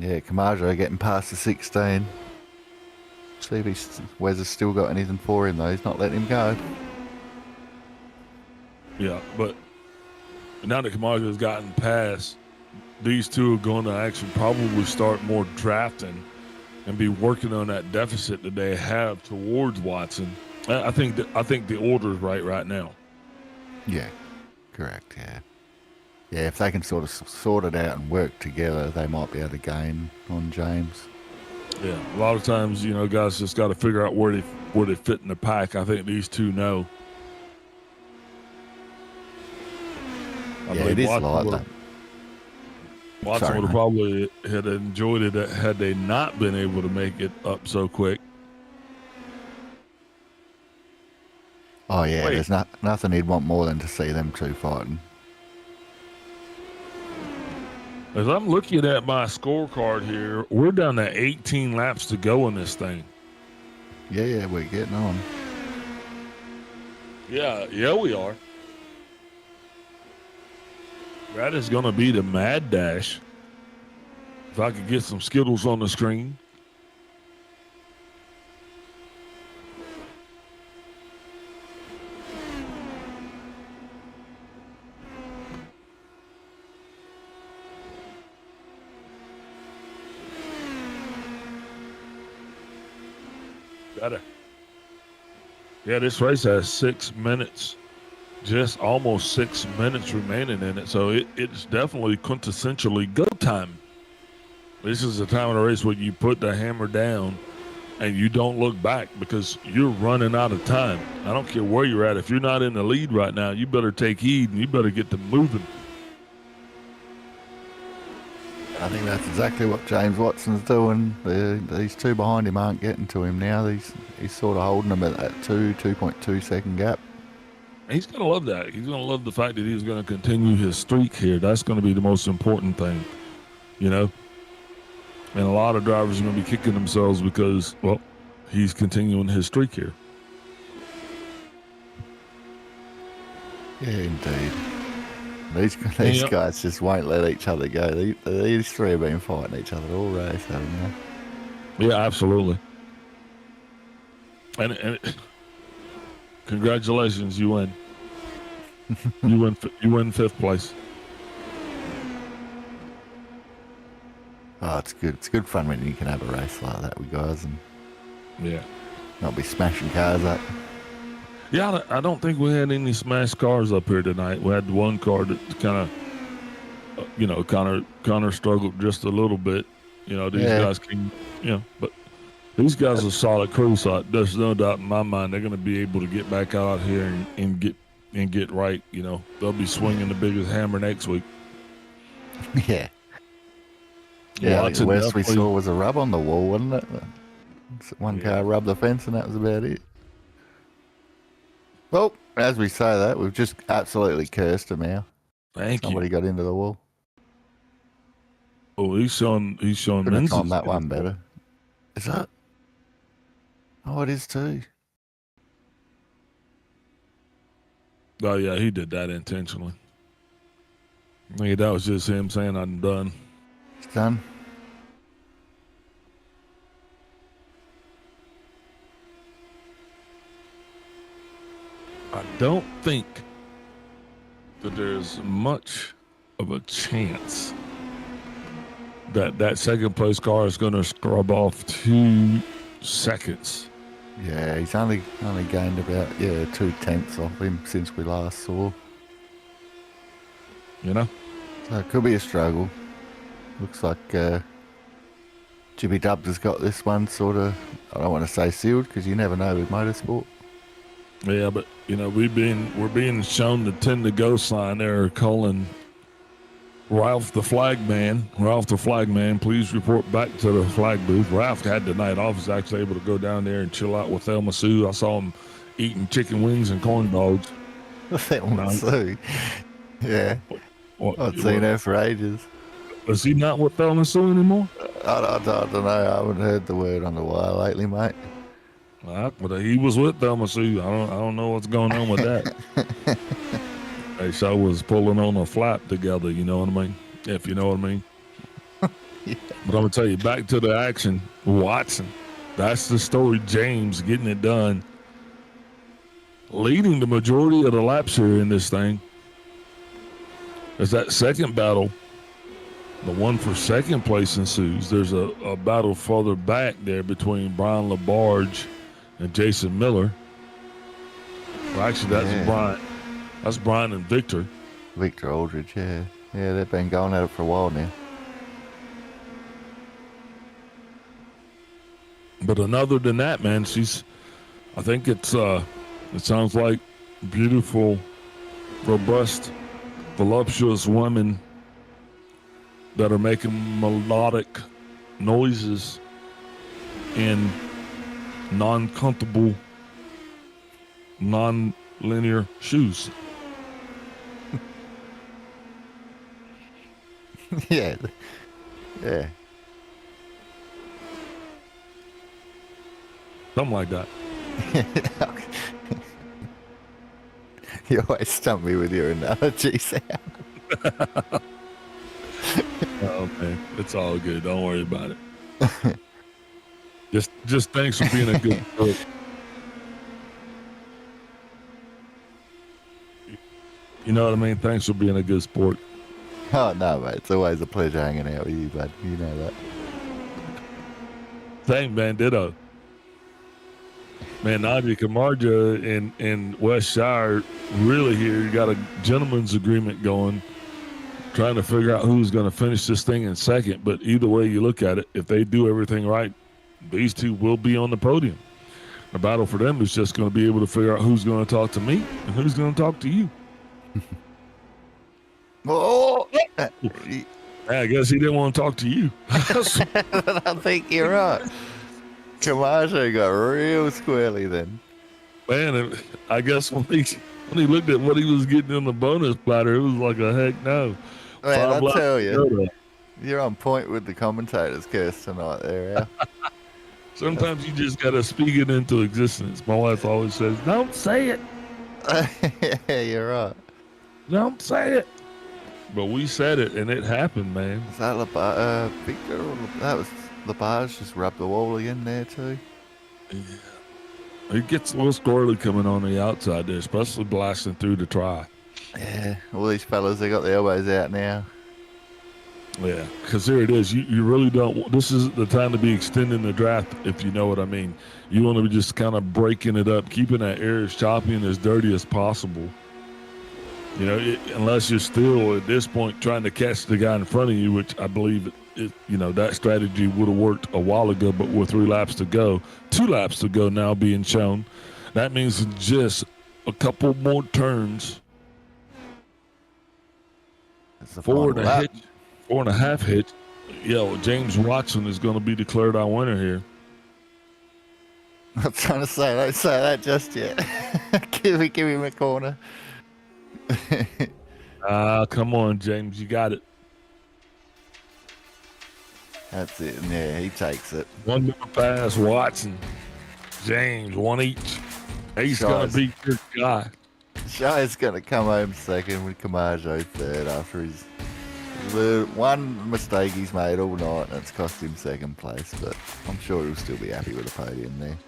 Yeah, Kamajo getting past the 16. See if Wes has still got anything for him, though. He's not letting him go. Yeah, but now that Kamajo has gotten past, these two are going to actually probably start more drafting and be working on that deficit that they have towards Watson. I think the order is right now. Yeah, correct, yeah. Yeah, if they can sort it out and work together, they might be able to gain on James. Yeah, a lot of times, guys just got to figure out where they fit in the pack. I think these two know. Yeah, it is like that. Watson would have probably had enjoyed it had they not been able to make it up so quick. Oh, yeah, there's nothing he'd want more than to see them two fighting. As I'm looking at my scorecard here, we're down to 18 laps to go in this thing. Yeah, we're getting on. Yeah, we are. That is going to be the Mad Dash. If I could get some Skittles on the screen. Better. Yeah, this race has 6 minutes, just almost 6 minutes remaining in it. So it's definitely quintessentially go time. This is the time of the race where you put the hammer down and you don't look back because you're running out of time. I don't care where you're at. If you're not in the lead right now, you better take heed and you better get to moving. I think that's exactly what James Watson's doing. These two behind him aren't getting to him now. He's sort of holding them at that 2.2 second gap. He's going to love that. He's going to love the fact that he's going to continue his streak here. That's going to be the most important thing, you know? And a lot of drivers are going to be kicking themselves because, well, he's continuing his streak here. Yeah, indeed. These guys just won't let each other go. These three have been fighting each other all race, haven't they? Yeah, absolutely. And congratulations, you win. You win fifth place. Oh, it's good. It's good fun when you can have a race like that with guys and Yeah. not be smashing cars up. Yeah, I don't think we had any smashed cars up here tonight. We had one car that kind of, Connor struggled just a little bit. You know, these guys can, but these guys are solid crew, so there's no doubt in my mind they're going to be able to get back out here and get right. You know, they'll be swinging the biggest hammer next week. Yeah. Yeah, I think the worst we saw was a rub on the wall, wasn't it? One car rubbed the fence and that was about it. Well, as we say that, we've just absolutely cursed him now. Somebody got into the wall. Oh, he's showing Couldn't Menzies. have timed that one better. Is that? Oh, it is too. Oh, yeah, he did that intentionally. I think that was just him saying, I'm done. It's done. I don't think that there's much of a chance that second place car is going to scrub off 2 seconds. Yeah, he's only gained about 2/10 off him since we last saw. You know? So it could be a struggle. Looks like Jimmy Dubs has got this one sort of, I don't want to say sealed because you never know with motorsport. Yeah, but you know, we're being shown the 10 to go sign there, calling Ralph the Flagman. Ralph the Flagman, please report back to the flag booth. Ralph had the night off. He's actually able to go down there and chill out with Thelma Sue. I saw him eating chicken wings and corn dogs. Thelma Sue? Yeah. I've seen her for ages. Is he not with Thelma Sue anymore? I don't know. I haven't heard the word on the wire lately, mate. But he was with Thelma Sue. I don't know what's going on with that. They sure was pulling on a flap together, you know what I mean? If you know what I mean. Yeah. But I'm going to tell you, back to the action, Watson. That's the story. James getting it done. Leading the majority of the laps here in this thing. As that second battle, the one for second place ensues. There's a battle further back there between Brian LaBarge and Jason Miller. Well, actually, that's Brian. That's Brian and Victor. Victor Aldridge, yeah. Yeah, they've been going at it for a while now. But other than that, man, I think it sounds like beautiful, robust, voluptuous women that are making melodic noises in non-comfortable, non-linear shoes. Yeah. Something like that. You always stump me with your analogy, Sam. Oh man, it's all good. Don't worry about it. Just thanks for being a good sport. You know what I mean? Thanks for being a good sport. Oh no, mate. It's always a pleasure hanging out with you, bud. You know that. Thank man, ditto. Man, Nadia Camarga in West Shire really here got a gentleman's agreement going, trying to figure out who's going to finish this thing in second. But either way you look at it, if they do everything right, these two will be on the podium. The battle for them is just going to be able to figure out who's going to talk to me and who's going to talk to you. Oh, I guess he didn't want to talk to you. I think you're right. Camacho got real squirrely then. Man, I guess when he looked at what he was getting in the bonus platter, it was like a heck no. Man, I tell you, you're on point with the commentators curse tonight there, yeah. Sometimes you just got to speak it into existence. My wife always says, don't say it. Yeah, you're right. Don't say it. But we said it, and it happened, man. Is that Victor? That was Lepage just rubbed the wall again there, too. Yeah. It gets a little squirrely coming on the outside there, especially blasting through the try. Yeah, all these fellas, they got the elbows out now. Yeah, because here it is. You really don't. This isn't the time to be extending the draft, if you know what I mean. You want to be just kind of breaking it up, keeping that air as choppy and as dirty as possible. You know, unless you're still at this point trying to catch the guy in front of you, which I believe that strategy would have worked a while ago, but with 3 laps to go, 2 laps to go now being shown. That means just a couple more turns. 4.5 hitch. James Watson is going to be declared our winner here. I'm trying to say, don't say that just yet. give him a corner. Come on, James, you got it. That's it. Yeah, he takes it. One more pass, Watson. James, one each. He's going to be your guy. Shai's going to come home second with Camacho third after the one mistake he's made all night, and it's cost him second place, but I'm sure he'll still be happy with the podium there.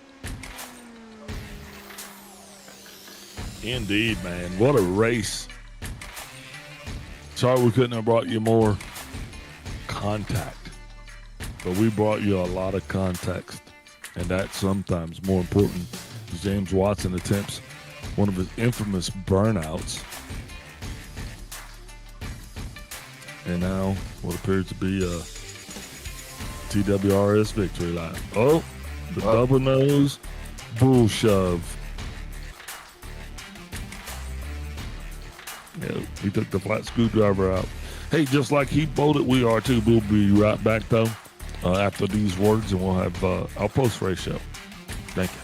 Indeed, man. What a race. Sorry we couldn't have brought you more contact, but we brought you a lot of context, and that's sometimes more important. James Watson attempts one of his infamous burnouts, and now what appears to be a TWRS victory lap. Oh, the double nose bull shove. Yeah, he took the flat screwdriver out. Hey, just like he bolted, we are too. We'll be right back, though, after these words, and we'll have our post-race show. Thank you.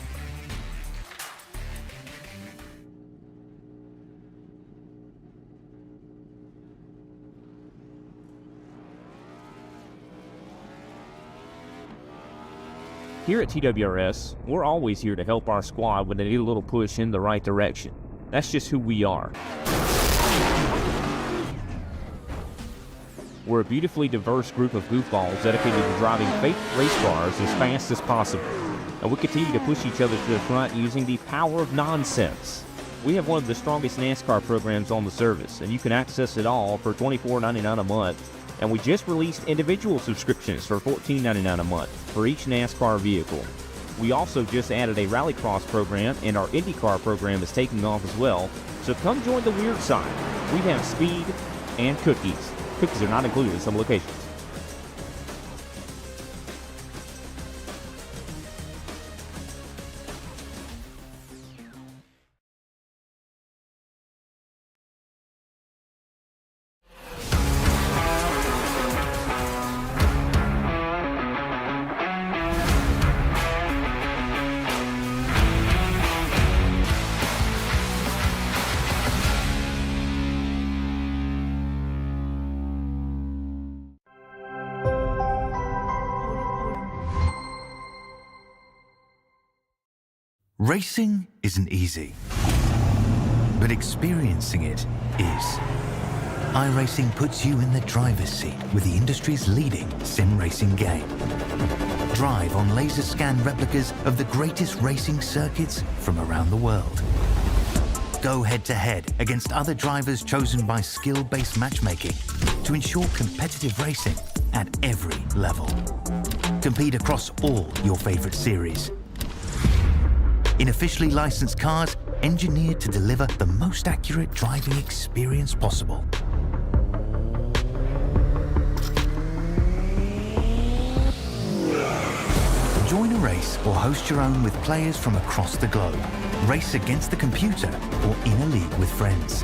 Here at TWRS, we're always here to help our squad when they need a little push in the right direction. That's just who we are. We're a beautifully diverse group of goofballs dedicated to driving fake race cars as fast as possible. And we continue to push each other to the front using the power of nonsense. We have one of the strongest NASCAR programs on the service, and you can access it all for $24.99 a month. And we just released individual subscriptions for $14.99 a month for each NASCAR vehicle. We also just added a Rallycross program, and our IndyCar program is taking off as well. So come join the weird side. We have speed and cookies. Cookies are not included in some locations. Racing isn't easy, but experiencing it is. iRacing puts you in the driver's seat with the industry's leading sim racing game. Drive on laser scan replicas of the greatest racing circuits from around the world. Go head-to-head against other drivers chosen by skill-based matchmaking to ensure competitive racing at every level. Compete across all your favorite series. In officially licensed cars, engineered to deliver the most accurate driving experience possible. race or host your own with players from across the globe. Race against the computer or in a league with friends.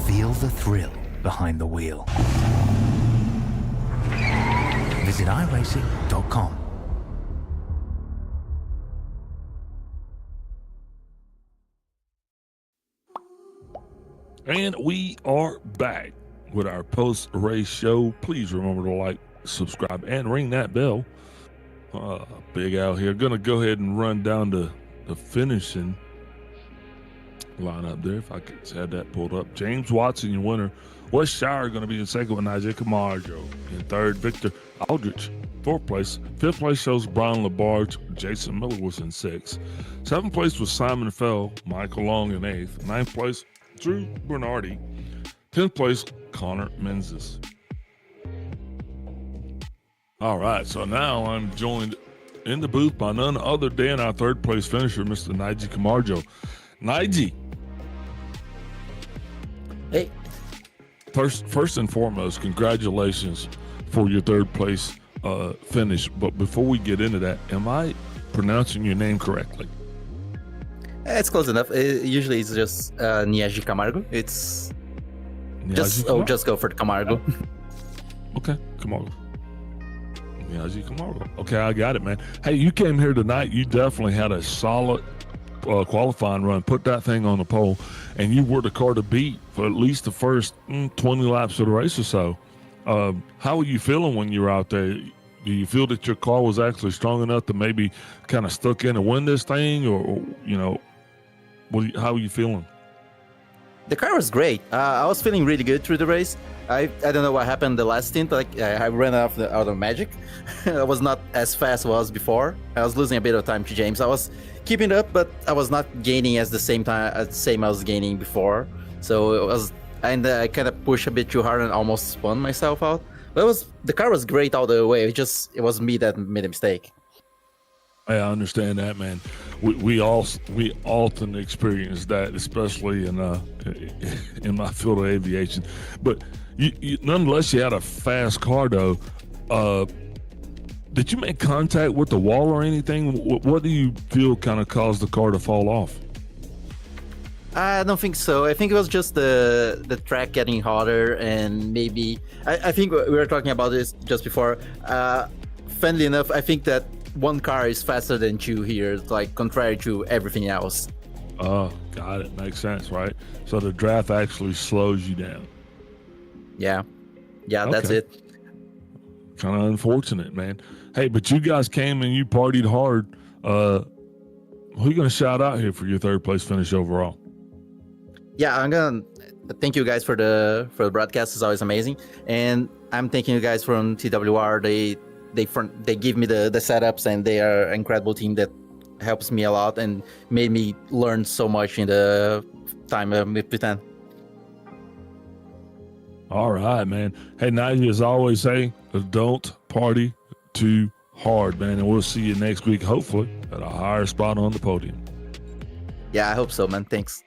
Feel the thrill behind the wheel. Visit iRacing.com. And we are back with our post-race show. Please remember to like, subscribe, and ring that bell. Big Al here. Gonna go ahead and run down the finishing lineup there. If I could have that pulled up. James Watson, your winner. West Shire going to be in second with Nigel Camargo. In third, Victor Aldrich. Fourth place. Fifth place shows Brian Labarge. Jason Miller was in sixth. Seventh place was Simon Fell. Michael Long in eighth. Ninth place, Drew Bernardi. 10th place, Connor Menzies. All right, so now I'm joined in the booth by none other than our third place finisher, Mr. Nigel Camargo. Nigel. Hey. First and foremost, congratulations for your third place finish. But before we get into that, am I pronouncing your name correctly? It's close enough. Usually it's just Niaji Camargo. It's just go for the Camargo. Okay, Camargo. Niaji Camargo. Okay, I got it, man. Hey, you came here tonight. You definitely had a solid qualifying run, put that thing on the pole, and you were the car to beat for at least the first 20 laps of the race or so. How are you feeling when you're out there? Do you feel that your car was actually strong enough to maybe kind of stuck in and win this thing, or you know, how are you feeling? The car was great. I was feeling really good through the race. I don't know what happened the last stint. Like I ran out of magic. I was not as fast as I was before. I was losing a bit of time to James. I was keeping it up, but I was not gaining at the same I was gaining before. So it was, and I kind of pushed a bit too hard and almost spun myself out. But the car was great all the way. It was me that made a mistake. I understand that, man. We often experience that, especially in my field of aviation. But you nonetheless, you had a fast car, though. Did you make contact with the wall or anything? What do you feel kind of caused the car to fall off? I don't think so. I think it was just the track getting hotter, and maybe I think we were talking about this just before. Funnily enough, I think that one car is faster than two here, like contrary to everything else. Oh, got it. Makes sense, right? So the draft actually slows you down. Yeah, okay. That's it. Kind of unfortunate, man. Hey, but you guys came and you partied hard. Who you gonna shout out here for your third place finish overall? Yeah, I'm gonna thank you guys for the broadcast. It's always amazing, and I'm thanking you guys from TWR. They give me the setups, and they are an incredible team that helps me a lot and made me learn so much in the time with them. All right, man. Hey, Nigel, as I always say, don't party too hard, man. And we'll see you next week, hopefully, at a higher spot on the podium. Yeah, I hope so, man. Thanks.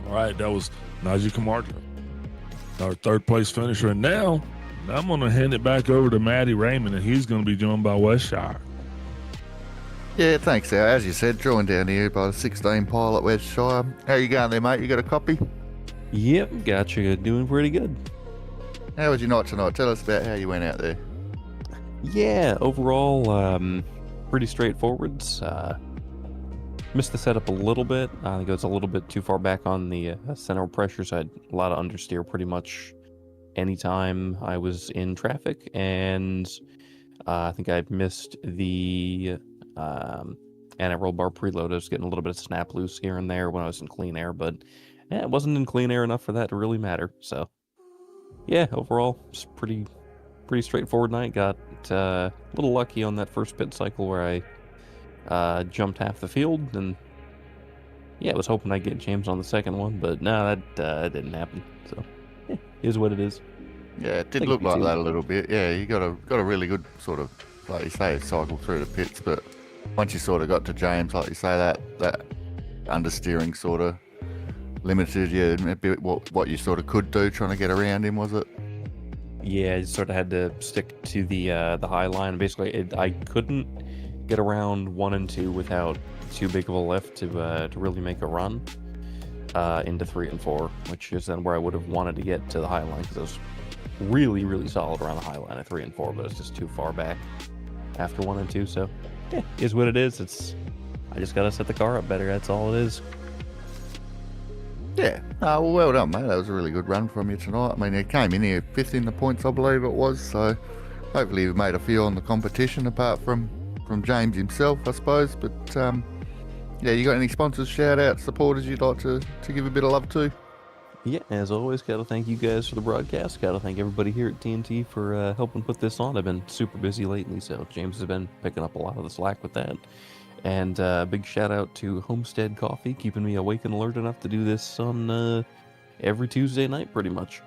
All right, that was Nigel Camargo, our third place finisher. And now I'm going to hand it back over to Matty Raymond, and he's going to be joined by West Shire. Yeah, thanks, Al. As you said, joined down here by the 16 pilot West Shire. How you going there, mate? You got a copy? Yep, got you. Doing pretty good. How was your night tonight? Tell us about how you went out there. Yeah, overall, pretty straightforward. Missed the setup a little bit. I think it was a little bit too far back on the center pressure, so I had a lot of understeer pretty much anytime I was in traffic, and I think I missed the anti-roll bar preload. I was getting a little bit of snap loose here and there when I was in clean air, but it wasn't in clean air enough for that to really matter. So yeah, overall, it's pretty straightforward night. Got a little lucky on that first pit cycle where I jumped half the field, and yeah, I was hoping I'd get James on the second one, but no, that didn't happen. So yeah, is what it is. Yeah, it did look like that a little bit. Yeah, you got a really good sort of, like you say, cycle through the pits, but once you sort of got to James, like you say, that understeering sort of limited you a bit what you sort of could do trying to get around him, was it? Yeah, I sort of had to stick to the high line. Basically, I couldn't get around 1 and 2 without too big of a lift to really make a run into 3 and 4, which is then where I would have wanted to get to the high line, because it was really, really solid around the high line at 3 and 4, but it's just too far back after 1 and 2. So, is what it is. I just gotta set the car up better. That's all it is. Yeah, well done, mate. That was a really good run from you tonight. I mean, you came in here 5th in the points, I believe it was, so hopefully you've made a few on the competition, apart from James himself, I suppose. But, yeah, you got any sponsors, shout-outs, supporters you'd like to give a bit of love to? Yeah, as always, gotta thank you guys for the broadcast. Gotta thank everybody here at TNT for helping put this on. I've been super busy lately, so James has been picking up a lot of the slack with that. And big shout out to Homestead Coffee, keeping me awake and alert enough to do this on every Tuesday night, pretty much.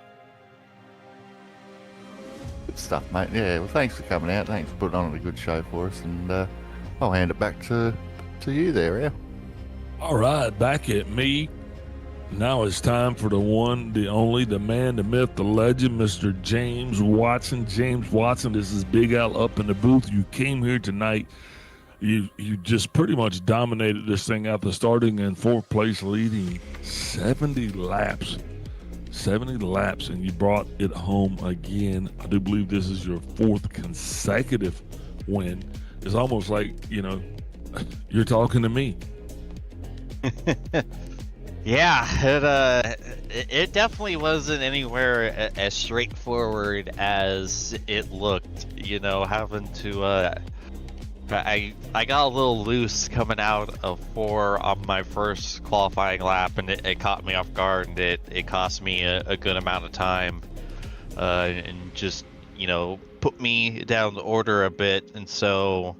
Good stuff, mate. Yeah, well, thanks for coming out. Thanks for putting on a good show for us. And I'll hand it back to you there, Al. All right, back at me. Now it's time for the one, the only, the man, the myth, the legend, Mr. James Watson. James Watson, this is Big Al up in the booth. You came here tonight. You just pretty much dominated this thing out the starting in 4th place, leading 70 laps. 70 laps, and you brought it home again. I do believe this is your 4th consecutive win. It's almost like, you're talking to me. Yeah, it definitely wasn't anywhere as straightforward as it looked. Having to I got a little loose coming out of 4 on my first qualifying lap, and it caught me off guard, and it cost me a good amount of time, and just put me down the order a bit. And so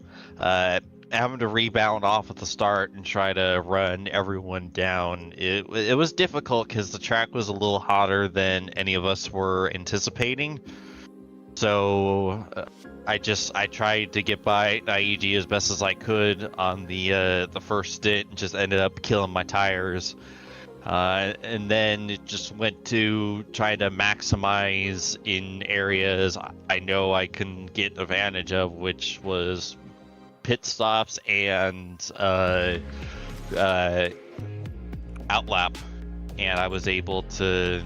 having to rebound off at the start and try to run everyone down, it was difficult because the track was a little hotter than any of us were anticipating. So I tried to get by Naiji as best as I could on the first stint, and just ended up killing my tires. And then it just went to trying to maximize in areas I know I can get advantage of, which was pit stops and outlap. And I was able to,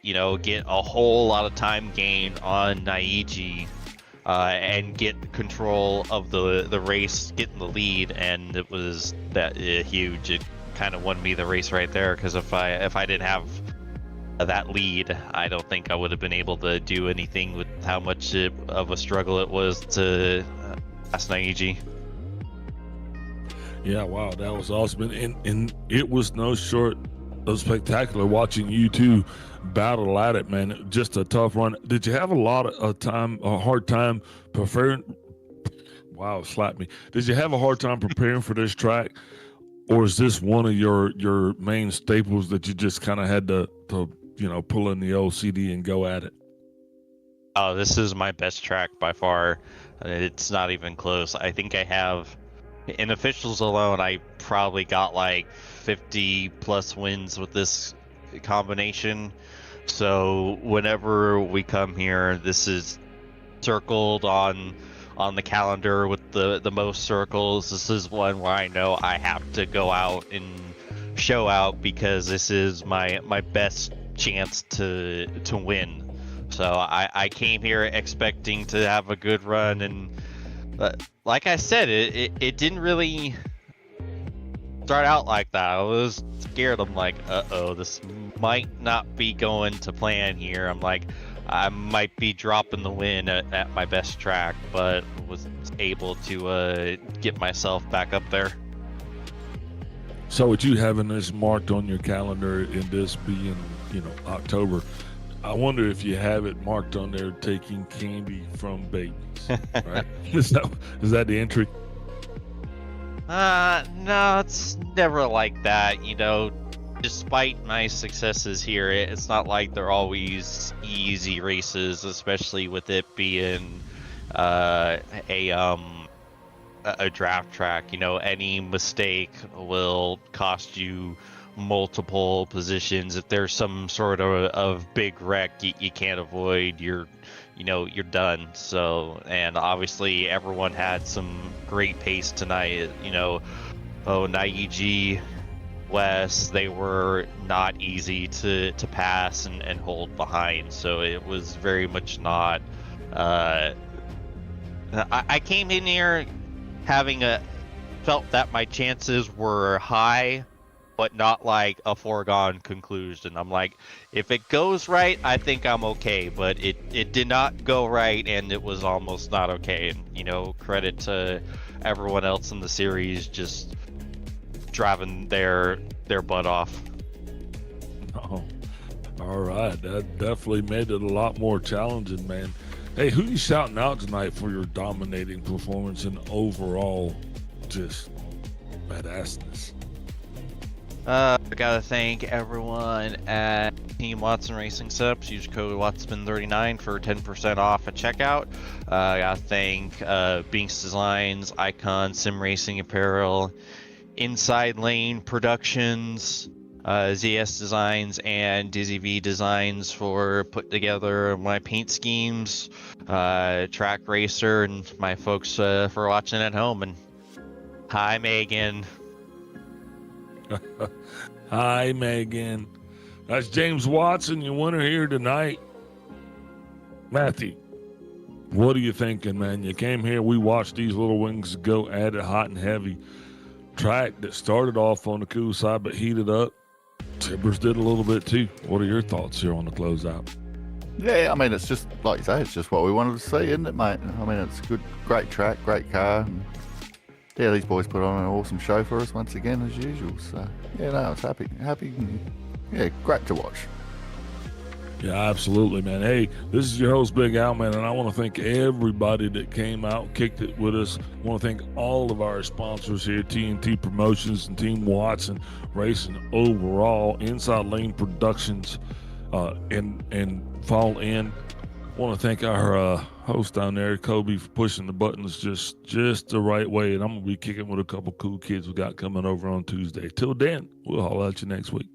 get a whole lot of time gain on Naiji. And get control of the race, getting the lead, and it was that huge. It kind of won me the race right there, because if I didn't have that lead, I don't think I would have been able to do anything with how much of a struggle it was to pass Naiji. Yeah, wow, that was awesome, and it was no short of spectacular watching you two battle at it, man. Just a tough run. Did you have a hard time preparing? Wow, slapped me. Did you have a hard time preparing for this track, or is this one of your main staples that you just kind of had to pull in the old CD and go at it? Oh, this is my best track by far. It's not even close. I think I have, in officials alone, I probably got like 50 plus wins with this combination. So whenever we come here, this is circled on the calendar with the most circles. This is one where I know I have to go out and show out, because this is my best chance to win. So I came here expecting to have a good run, and like I said, it didn't really start out like that. I was scared. I'm like, uh-oh, this might not be going to plan here. I'm like, I might be dropping the win at my best track, but was able to get myself back up there. So with you having this marked on your calendar and this being, October, I wonder if you have it marked on there taking candy from babies, right? Is that the entry? No, it's never like that. Despite my successes here, it's not like they're always easy races, especially with it being a draft track. Any mistake will cost you multiple positions. If there's some sort of big wreck you can't avoid, you're you're done. So, and obviously everyone had some great pace tonight. Naiji, Wes, they were not easy to pass and hold behind. So it was very much not. I came in here having felt that my chances were high, but not like a foregone conclusion. I'm like, if it goes right, I think I'm okay, but it did not go right, and it was almost not okay. And credit to everyone else in the series just driving their butt off. Oh, all right. That definitely made it a lot more challenging, man. Hey, who you shouting out tonight for your dominating performance and overall just badassness? I gotta thank everyone at Team Watson Racing Setups. Use code Watson39 for 10% off at checkout. I gotta thank Binks Designs, Icon Sim Racing Apparel, Inside Lane Productions, ZS Designs, and Dizzy V Designs for putting together my paint schemes, Track Racer, and my folks for watching at home. And hi, Megan. Hi, Megan. That's James Watson, your winner here tonight. Matthew, what are you thinking, man? You came here, we watched these little wings go at it hot and heavy. Track that started off on the cool side but heated up. Tibbers did a little bit too. What are your thoughts here on the closeout? Yeah, I mean, it's just, like you say, it's just what we wanted to see, isn't it, mate? I mean, it's good, great track, great car. And yeah, these boys put on an awesome show for us once again, as usual. So, yeah, no, it's happy. Yeah, great to watch. Yeah, absolutely, man. Hey, this is your host, Big Al, man, and I want to thank everybody that came out, kicked it with us. I want to thank all of our sponsors here, TNT Promotions and Team Watson Racing overall, Inside Lane Productions, and Fall In. I want to thank our host down there, Kobe, for pushing the buttons just the right way, and I'm going to be kicking with a couple cool kids we got coming over on Tuesday. Till then, we'll holler at you next week.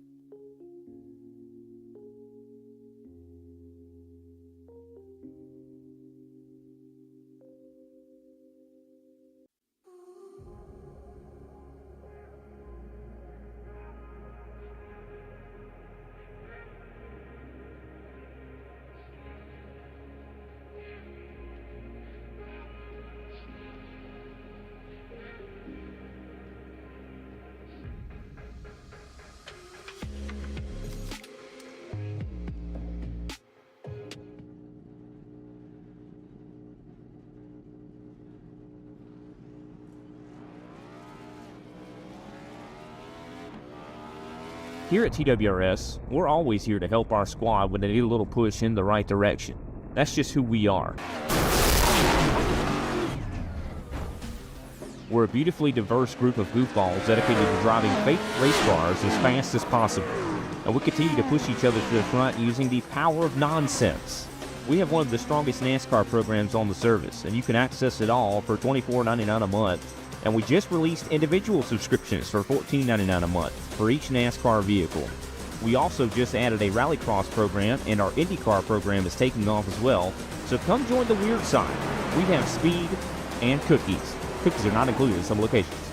Here at TWRS, we're always here to help our squad when they need a little push in the right direction. That's just who we are. We're a beautifully diverse group of goofballs dedicated to driving fake race cars as fast as possible. And we continue to push each other to the front using the power of nonsense. We have one of the strongest NASCAR programs on the service, and you can access it all for $24.99 a month. And we just released individual subscriptions for $14.99 a month for each NASCAR vehicle. We also just added a Rallycross program, and our IndyCar program is taking off as well. So come join the weird side. We have speed and cookies. Cookies are not included in some locations.